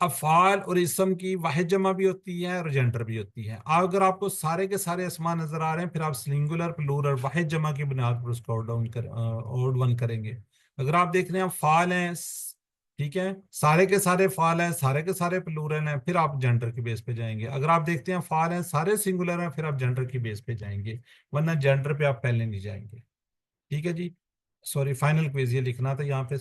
S1: افعال اور اسم کی واحد جمع بھی ہوتی ہے اور جینڈر بھی ہوتی ہے. اگر آپ کو سارے کے سارے اسما نظر آ رہے ہیں پھر آپ سنگولر، پلورل، واحد جمع کی بنیاد پر اس کو اوڈ 1 کریں گے. اگر آپ دیکھ رہے ہیں افعال ہیں، ٹھیک ہے، سارے کے سارے فعال ہیں، سارے کے سارے پلورل ہیں، پھر آپ جینڈر کی بیس پہ جائیں گے. اگر آپ دیکھتے ہیں فعال ہیں سارے سنگولر ہیں، پھر آپ جینڈر کی بیس پہ جائیں گے، ورنہ جینڈر پہ آپ پہلے نہیں جائیں گے. ٹھیک ہے جی. سوری، فائنل کوئز یہ لکھنا تھا یہاں پہ.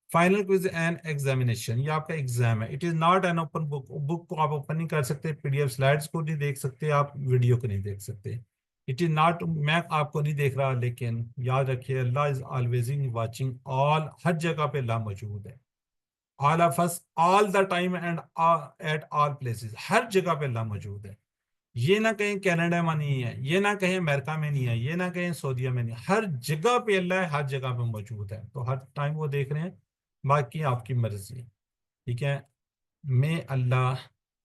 S1: فائنل کوئز این ایگزامینیشن، یہ آپ کا ایگزام ہے. It is not an open book. Book کو آپ اوپن نہیں کر سکتے، پی ڈی ایف سلائڈس کو نہیں دیکھ سکتے، آپ ویڈیو کو نہیں دیکھ سکتے. اٹ از ناٹ، میں آپ کو نہیں دیکھ رہا، لیکن یاد رکھیے اللہ از آلویز واچنگ آل، ہر جگہ پہ اللہ موجود ہے. All of us all the time and at all places, ہر جگہ پہ اللہ موجود ہے. یہ نہ کہیں کینیڈا میں نہیں ہے، یہ نہ کہیں امریکہ میں نہیں ہے، یہ نہ کہیں سعودیہ میں نہیں ہے، ہر جگہ پہ اللہ ہے، ہر جگہ پہ موجود ہے. تو ہر ٹائم وہ دیکھ رہے ہیں، باقی آپ کی مرضی. ٹھیک ہے. may Allah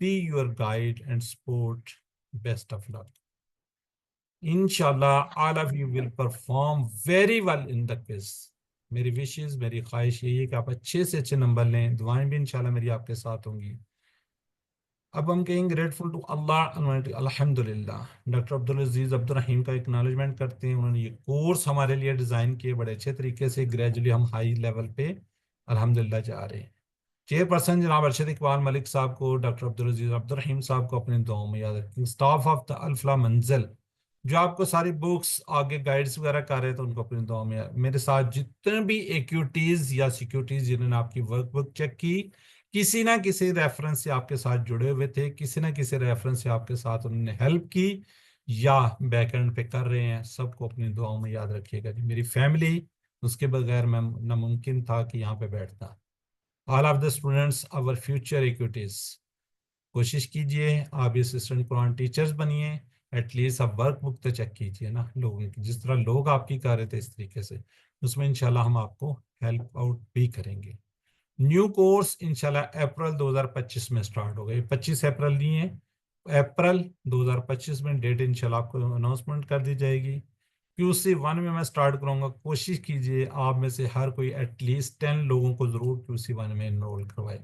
S1: be your guide and support. Best of luck. Inshallah, all of you will perform very well in the quiz. میری وشز، میری خواہش یہی ہے کہ آپ اچھے سے اچھے نمبر لیں. دعائیں بھی انشاءاللہ میری آپ کے ساتھ ہوں گی. اب ہم کہیں گریٹفل ٹو اللہ، الحمدللہ. ڈاکٹر عبدالعزیز عبدالرحیم کا اکنالجمنٹ کرتے ہیں، انہوں نے یہ کورس ہمارے لیے ڈیزائن کیے بڑے اچھے طریقے سے. گریجولی ہم ہائی لیول پہ الحمدللہ جا رہے ہیں. چیئر پرسن جناب ارشد اقبال ملک صاحب کو، ڈاکٹر عبدالعزیز عبدالرحیم صاحب کو اپنے دعاؤں میں یاد رکھیں. اسٹاف آف دا الفلاح منزل جو آپ کو ساری بکس آگے گائیڈس وغیرہ کر رہے تھے، ان کو اپنے دعاؤں میں میرے ساتھ جتنے بھی ایکیوٹیز یا سیکیورٹیز جنہوں نے آپ کی ورک بک چیک کی، کسی نہ کسی ریفرنس سے آپ کے ساتھ جڑے ہوئے تھے، کسی نہ کسی ریفرنس سے آپ کے ساتھ انہوں نے ہیلپ کی یا بیک اینڈ پہ کر رہے ہیں، سب کو اپنی دعاؤں میں یاد رکھیے گا. جی میری فیملی، اس کے بغیر میں ناممکن تھا کہ یہاں پہ بیٹھتا. آل آف دا اسٹوڈنٹس اور فیوچر ایکوٹیز، کوشش کیجئے آپ اسسٹنٹ قرآن ٹیچرز بنیے. ایٹ لیسٹ آپ ورک بک تو چیک کیجئے نا لوگوں کی، جس طرح لوگ آپ کی کر رہے تھے اس طریقے سے، اس میں انشاءاللہ ہم آپ کو ہیلپ آؤٹ بھی کریں گے. نیو کورس انشاءاللہ اپریل 2025 میں سٹارٹ ہوگا. یہ 25 اپریل نہیں ہے، اپریل 2025 میں ڈیٹ انشاءاللہ آپ کو اناؤنسمنٹ کر دی جائے گی. QC1 میں سٹارٹ کروں گا. کوشش کیجئے آپ میں سے ہر کوئی ایٹ لیسٹ 10 لوگوں کو ضرور QC1 میں انرول کروائے،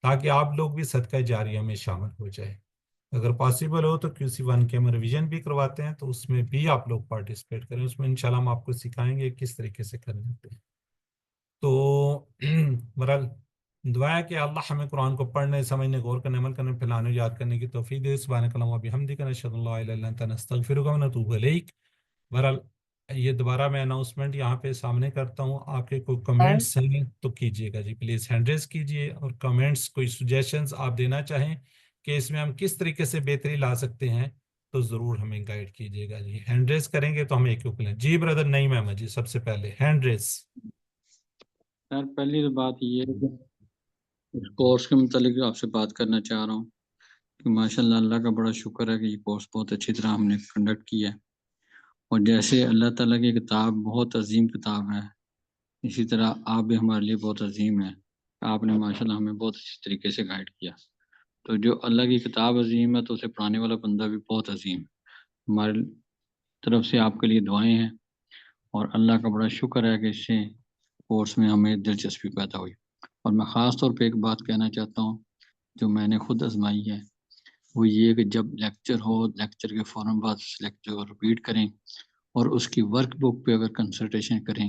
S1: تاکہ آپ لوگ بھی صدقہ جاریہ میں شامل ہو جائے. اگر پاسبل ہو تو QC1 کے ہم ریویژن بھی کرواتے ہیں، تو اس میں بھی آپ لوگ پارٹیسپیٹ کریں. اس میں انشاءاللہ ہم آپ کو سکھائیں گے کس طریقے سے کرنے ہوتے ہیں. تو برحال دعا ہے کہ اللہ ہمیں قرآن کو پڑھنے، سمجھنے، غور کرنے، عمل کرنے، پھیلانے، یاد کرنے کی توفیق دے. سبحانک اللہم و بحمدک، نشہد ان لا الہ الا انت، نستغفرک و نتوب الیک. برحال یہ دوبارہ میں اناؤنسمنٹ یہاں پہ سامنے کرتا ہوں. آپ کے کوئی کمنٹس ہیں تو کیجئے گا جی، پلیز ہینڈ ریز کیجئے. اور کمنٹس، کوئی سجیشنز آپ دینا چاہیں کہ اس میں ہم کس طریقے سے بہتری لا سکتے ہیں، تو ضرور ہمیں گائیڈ کیجئے گا جی. ہینڈ ریز کریں گے تو ہم ایک اوپن. جی بردر نعیم احمد جی، سب سے پہلے ہینڈ ریز.
S9: سر پہلی تو بات یہ ہے کہ اس کورس کے متعلق آپ سے بات کرنا چاہ رہا ہوں کہ ماشاءاللہ اللہ کا بڑا شکر ہے کہ یہ کورس بہت اچھی طرح ہم نے کنڈکٹ کیا ہے. اور جیسے اللہ تعالیٰ کی کتاب بہت عظیم کتاب ہے، اسی طرح آپ بھی ہمارے لیے بہت عظیم ہیں. آپ نے ماشاءاللہ ہمیں بہت اچھی طریقے سے گائیڈ کیا. تو جو اللہ کی کتاب عظیم ہے تو اسے پڑھانے والا بندہ بھی بہت عظیم ہے. ہماری طرف سے آپ کے لیے دعائیں ہیں، اور اللہ کا بڑا شکر ہے کہ اس سے کورس میں ہمیں دلچسپی پیدا ہوئی. اور میں خاص طور پہ ایک بات کہنا چاہتا ہوں جو میں نے خود آزمائی ہے، وہ یہ کہ جب لیکچر ہو، لیکچر کے فوراً بعد اس لیکچر کو ریپیٹ کریں، اور اس کی ورک بک پہ اگر کنسلٹیشن کریں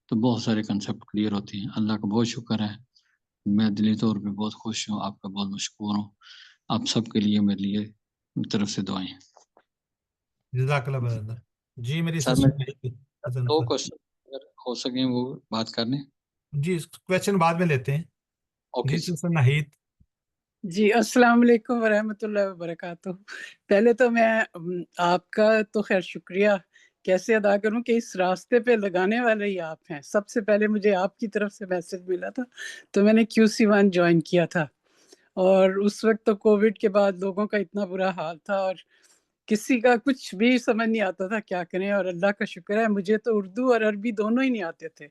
S9: تو بہت سارے کنسیپٹ کلیئر ہوتے ہیں. اللہ کا بہت شکر ہے، میں دلی طور پہ بہت خوش ہوں، آپ کا بہت مشکور ہوں. آپ سب کے لیے میرے لیے طرف سے دعائیں ہیں.
S1: جزاک اللہ بردر. جی میری
S9: سر میں
S1: سسٹر
S9: 2 کوشچن اگر ہو سکیں وہ بات کرنے.
S1: جی کویشچن بعد میں لیتے ہیں.
S9: اوکے
S1: جی
S9: سر.
S1: سسٹر ناہید.
S4: جی السلام علیکم ورحمۃ اللہ وبرکاتہ. پہلے تو میں آپ کا تو خیر شکریہ کیسے ادا کروں کہ اس راستے پہ لگانے والے ہی آپ ہیں. سب سے پہلے مجھے آپ کی طرف سے میسج ملا تھا تو میں نے QC1 جوائن کیا تھا، اور اس وقت تو کووڈ کے بعد لوگوں کا اتنا برا حال تھا اور کسی کا کچھ بھی سمجھ نہیں آتا تھا کیا کریں. اور اللہ کا شکر ہے مجھے تو اردو اور عربی دونوں ہی نہیں آتے تھے،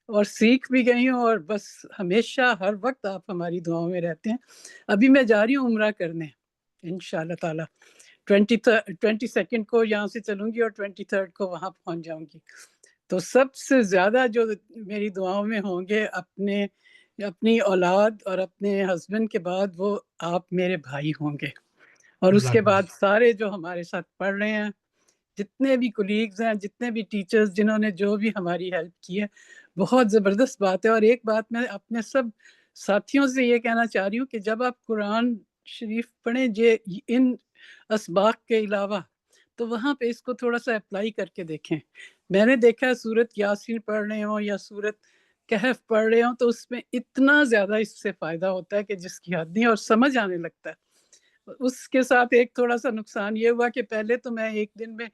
S4: اور سیکھ بھی گئی ہوں، اور بس ہمیشہ ہر وقت آپ ہماری دعاؤں میں رہتے ہیں. ابھی میں جا رہی ہوں عمرہ کرنے انشاءاللہ تعالی. 22 کو یہاں سے چلوں گی اور 23 کو وہاں پہنچ جاؤں گی. تو سب سے زیادہ جو میری دعاؤں میں ہوں گے اپنی اولاد اور اپنے ہسبینڈ کے بعد، وہ آپ میرے بھائی ہوں گے. اور اس کے
S1: جزاک اللہ.
S4: بعد سارے جو ہمارے ساتھ پڑھ رہے ہیں، جتنے بھی کولیگز ہیں، جتنے بھی ٹیچرز جنہوں نے جو بھی ہماری ہیلپ کی ہے، بہت زبردست بات ہے. اور ایک بات میں اپنے سب ساتھیوں سے یہ کہنا چاہ رہی ہوں کہ جب آپ قرآن شریف پڑھیں ان اسباق کے علاوہ تو وہاں پہ اس کو تھوڑا سا اپلائی کر کے دیکھیں. میں نے دیکھا سورت یاسین پڑھ رہے ہوں یا سورت کہف پڑھ رہے ہوں تو اس میں اتنا زیادہ اس سے فائدہ ہوتا ہے کہ جس کی حد نہیں، اور سمجھ آنے لگتا ہے. اس کے ساتھ ایک تھوڑا سا نقصان یہ ہوا کہ پہلے تو میں ایک دن میں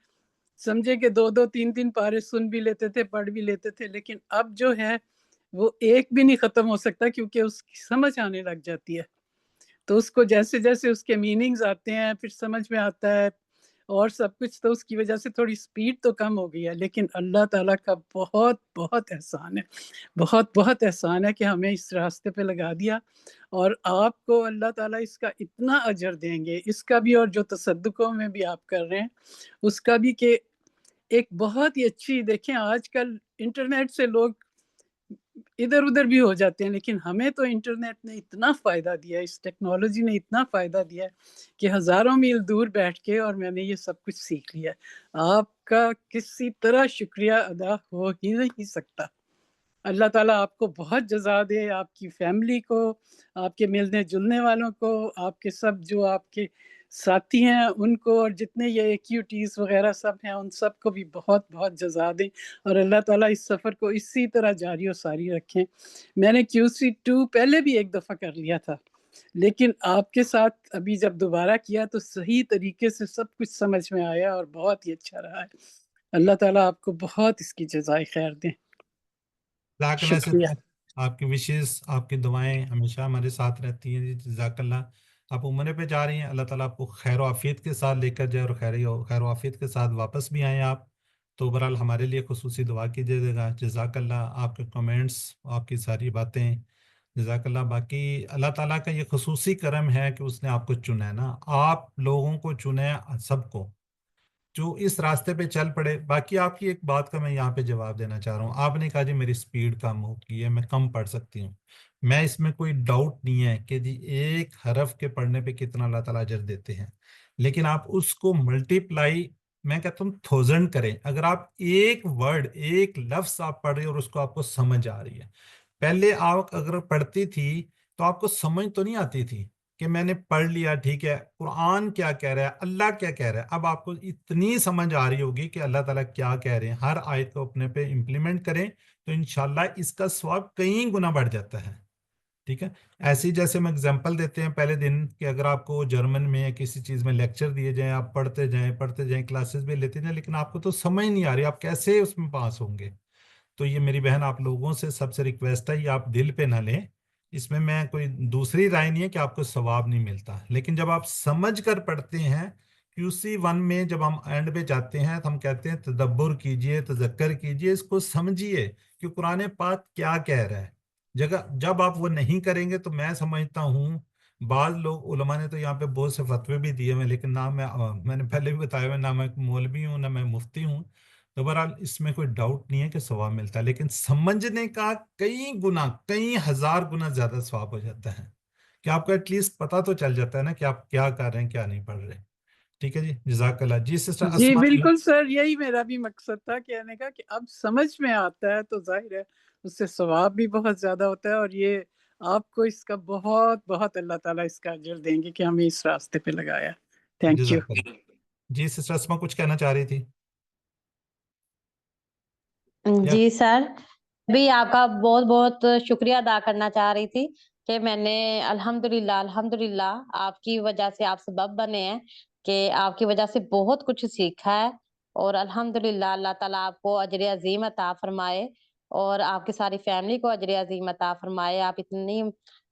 S4: سمجھے کہ 2-3 پارے سن بھی لیتے تھے، پڑھ بھی لیتے تھے، لیکن اب جو ہے وہ ایک بھی نہیں ختم ہو سکتا کیونکہ اس کی سمجھ آنے لگ جاتی ہے. تو اس کو جیسے جیسے اس کے میننگز آتے ہیں پھر سمجھ میں آتا ہے اور سب کچھ، تو اس کی وجہ سے تھوڑی سپیڈ تو کم ہو گئی ہے. لیکن اللہ تعالیٰ کا بہت بہت احسان ہے، بہت بہت احسان ہے کہ ہمیں اس راستے پہ لگا دیا. اور آپ کو اللہ تعالیٰ اس کا اتنا اجر دیں گے، اس کا بھی اور جو تصدقوں میں بھی آپ کر رہے ہیں اس کا بھی، کہ ایک بہت ہی اچھی، دیکھیں آج کل انٹرنیٹ سے لوگ ادھر ادھر بھی ہو جاتے ہیں، لیکن ہمیں تو انٹرنیٹ نے اتنا فائدہ دیا ہے، اس ٹیکنالوجی نے اتنا فائدہ دیا ہے کہ ہزاروں میل دور بیٹھ کے اور میں نے یہ سب کچھ سیکھ لیا ہے. آپ کا کسی طرح شکریہ ادا ہو ہی نہیں سکتا. اللہ تعالیٰ آپ کو بہت جزا دے، آپ کی فیملی کو، آپ کے ملنے جلنے والوں کو، آپ کے سب جو آپ کے ساتھی ہیں ان کو، اور جتنے یہ ایکیوٹیز وغیرہ سب ہیں ان سب کو بھی بہت بہت جزا دیں. اور اللہ تعالیٰ اس سفر کو اسی طرح جاری و ساری رکھیں. میں نے QC2 پہلے بھی ایک دفعہ کر لیا تھا، لیکن آپ کے ساتھ ابھی جب دوبارہ کیا تو صحیح طریقے سے سب کچھ سمجھ میں آیا اور بہت ہی اچھا رہا ہے. اللہ تعالیٰ آپ کو بہت اس کی جزائے خیر دیں.
S1: جزاک اللہ سے.
S4: شکریہ.
S1: آپ کی وشز، آپ کی دعائیں ہمیشہ ہمارے ساتھ رہتی ہیں. جزاک اللہ. آپ عمرے پہ جا رہی ہیں، اللہ تعالیٰ آپ کو خیر و عافیت کے ساتھ لے کر جائے اور خیر و عافیت کے ساتھ واپس بھی آئیں آپ. تو بہرحال ہمارے لیے خصوصی دعا کیجیے گا. جزاک اللہ. آپ کے کمنٹس، آپ کی ساری باتیں، جزاک اللہ. باقی اللہ تعالیٰ کا یہ خصوصی کرم ہے کہ اس نے آپ کو چنا ہے نا، آپ لوگوں کو چنا ہے، سب کو جو اس راستے پہ چل پڑے. باقی آپ کی ایک بات کا میں یہاں پہ جواب دینا چاہ رہا ہوں. آپ نے کہا جی میری سپیڈ کم ہو گئی ہے، میں کم پڑھ سکتی ہوں. میں اس میں کوئی ڈاؤٹ نہیں ہے کہ جی ایک حرف کے پڑھنے پہ کتنا اللہ تعالیٰ اجر دیتے ہیں، لیکن آپ اس کو ملٹیپلائی، میں کہتا ہوں 1000 کریں. اگر آپ ایک ورڈ، ایک لفظ آپ پڑھ رہے ہیں اور اس کو آپ کو سمجھ آ رہی ہے. پہلے آپ اگر پڑھتی تھی تو آپ کو سمجھ تو نہیں آتی تھی کہ میں نے پڑھ لیا، ٹھیک ہے، قرآن کیا کہہ رہا ہے، اللہ کیا کہہ رہا ہے. اب آپ کو اتنی سمجھ آ رہی ہوگی کہ اللہ تعالیٰ کیا کہہ رہے ہیں. ہر آیت کو اپنے پہ امپلیمنٹ کریں تو انشاءاللہ اس کا ثواب کئی گنا بڑھ جاتا ہے. ٹھیک ہے. ایسی جیسے ہم اگزامپل دیتے ہیں پہلے دن کہ اگر آپ کو جرمن میں یا کسی چیز میں لیکچر دیے جائیں، آپ پڑھتے جائیں کلاسز بھی لیتے جائیں، لیکن آپ کو تو سمجھ نہیں آ رہی، آپ کیسے اس میں پاس ہوں گے. تو یہ میری بہن آپ لوگوں سے سب سے ریکویسٹ ہے، یہ آپ دل پہ نہ لیں. اس میں کوئی دوسری رائے نہیں ہے کہ آپ کو ثواب نہیں ملتا، لیکن جب آپ سمجھ کر پڑھتے ہیں QC1 میں جب ہم اینڈ پہ جاتے ہیں تو ہم کہتے ہیں تدبر کیجئے، تذکر کیجئے، اس کو سمجھیے کہ قرآن پاک کیا کہہ رہا ہے. جب آپ وہ نہیں کریں گے تو میں سمجھتا ہوں بعض لوگ، علماء نے تو یہاں پہ بہت سے فتوے بھی دیے ہیں، لیکن نہ میں نے پہلے بھی بتایا نہ میں مولوی ہوں نہ میں مفتی ہوں. تو بہرحال اس میں کوئی ڈاؤٹ نہیں ہے کہ ثواب ملتا ہے، لیکن سمجھنے کا کئی ہزار گنا زیادہ ثواب ہو جاتا ہے کہ آپ کو ایٹ لیسٹ پتہ تو چل جاتا ہے نا کہ آپ کیا کر رہے ہیں، کیا نہیں پڑھ رہے. ٹھیک ہے جی. جزاک اللہ. جی سسٹر
S4: جی
S1: اسما.
S4: بالکل سر، یہی میرا بھی مقصد تھا کہنے کا کہ اب سمجھ میں آتا ہے تو ظاہر ہے اس سے ثواب بھی بہت زیادہ ہوتا ہے. اور یہ آپ کو اس کا بہت بہت اللہ تعالیٰ اس کا اجر دیں گے کہ ہمیں اس راستے پہ لگایا. Thank you.
S1: جزاک اللہ. جی سسٹر اسما کچھ کہنا چاہ رہی تھی یا
S2: جی سر، بھی آپ کا بہت بہت شکریہ ادا کرنا چاہ رہی تھی کہ میں نے الحمدللہ آپ کی وجہ سے، آپ سبب بنے ہیں کہ آپ کی وجہ سے بہت کچھ سیکھا ہے. اور الحمدللہ اللہ تعالیٰ آپ کو اجر عظیم عطا فرمائے اور آپ کی ساری فیملی کو اجر عظیم عطا فرمائے. آپ اتنی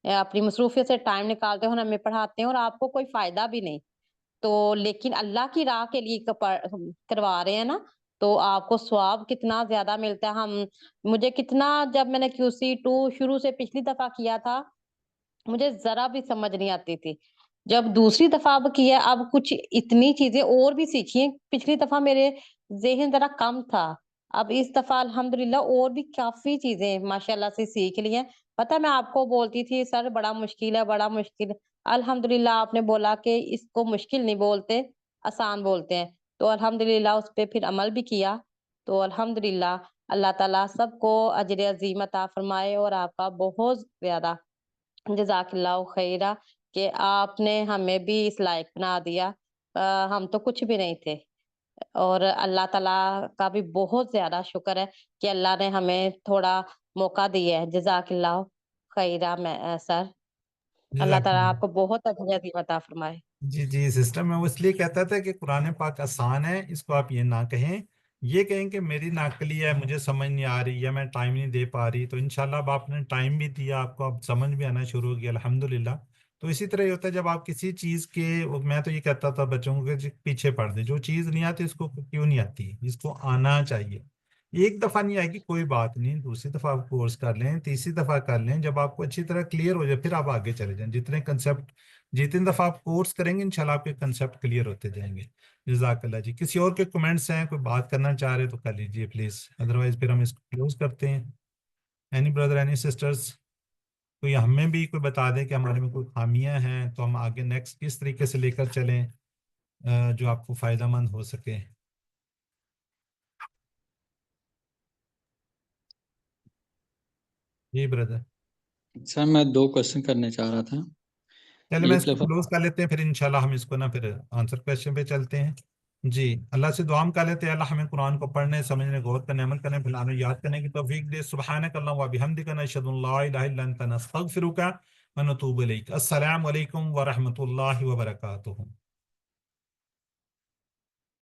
S2: اپنی مصروفیت سے ٹائم نکالتے ہیں اور ہمیں پڑھاتے ہیں اور آپ کو کوئی فائدہ بھی نہیں، تو لیکن اللہ کی راہ کے لیے کروا رہے ہیں نا، تو آپ کو ثواب کتنا زیادہ ملتا ہے. مجھے کتنا، جب میں نے QC2 شروع سے پچھلی دفعہ کیا تھا مجھے ذرا بھی سمجھ نہیں آتی تھی. جب دوسری دفعہ اب کیا، اب کچھ اتنی چیزیں اور بھی سیکھی ہیں. پچھلی دفعہ میرے ذہن ذرا کم تھا، اب اس دفعہ الحمدللہ اور بھی کافی چیزیں ماشاءاللہ سے سیکھ لی ہیں. پتہ میں آپ کو بولتی تھی سر بڑا مشکل ہے، بڑا مشکل. الحمدللہ آپ نے بولا کہ اس کو مشکل نہیں بولتے، آسان بولتے ہیں، تو الحمدللہ اس پہ پھر عمل بھی کیا. تو الحمدللہ اللہ ताला सबको अजर अजीम अता फरमाए और आपका बहुत ज़्यादा जज़ाकल्लाहु खैरा कि आपने हमें भी इस लायक बना दिया। हम तो कुछ भी नहीं थे और अल्लाह ताला का भी बहुत ज़्यादा शुक्र है कि अल्लाह ने हमें थोड़ा मौका दिया है। जज़ाकल्लाहु खैरा सर, अल्लाह ताला
S1: जज़ाकल्लाह।
S2: आपको बहुत अजर अजीम अता फरमाए।
S1: जी जी सिस्टर, मैं वो इसलिए कहता था कि कुरान पाक आसान है, इसको आप ये ना कहें, ये कहें कि मेरी नाकली है, मुझे समझ नहीं आ रही, या मैं टाइम नहीं दे पा रही। तो इंशाल्लाह अब आपने टाइम भी दिया, आपको अब समझ भी आना शुरू हो गया अल्हम्दुलिल्लाह। तो इसी तरह ही होता है जब आप किसी चीज़ के, मैं तो ये कहता था बच्चों को कि पीछे पड़ दे, जो चीज़ नहीं आती उसको क्यों नहीं आती, इसको आना चाहिए। एक दफ़ा नहीं आएगी कोई बात नहीं, दूसरी दफ़ा आप कोर्स कर लें, तीसरी दफ़ा कर लें, जब आपको अच्छी तरह क्लियर हो जाए फिर आप आगे चले जाएं। जितनी दफ़ा आप कोर्स करेंगे इंशाल्लाह आपके कंसेप्ट क्लियर होते जाएंगे। जज़ाकल्लाह जी। किसी और के कमेंट्स हैं, कोई बात करना चाह रहे तो कर लीजिए प्लीज़, अदरवाइज फिर हम इसको क्लोज करते हैं। एनी ब्रदर, एनी सिस्टर्स, कोई हमें भी कोई बता दें कि हमारे में कोई खामियां हैं तो हम आगे नेक्स्ट किस तरीके से लेकर चलें जो आपको फ़ायदा मंद हो सके। जी ब्रदर।
S9: सर मैं 2 क्वेश्चन करने चाह रहा था।
S1: चले मैं
S9: एक
S1: इसको
S9: दफा
S1: क्लोज कर लेते हैं, फिर इंशाल्लाह हम इसको ना फिर आंसर क्वेश्चन पे चलते हैं। जी, अल्लाह से दुआ कर लेते हैं, अल्लाह हमें कुरान को पढ़ने, समझने, गौर करने, अमल करने, फिर याद करने की तौफीक दे। सुब्हानक अल्लाहुम्मा व बिहम्दिका नशहदु अन ला इलाहा इल्ला अंता नस्तगफिरुका व नतूबु इलैक। अस्सलामु अलैकुम व रहमतुल्लाहि व बरकातुहू।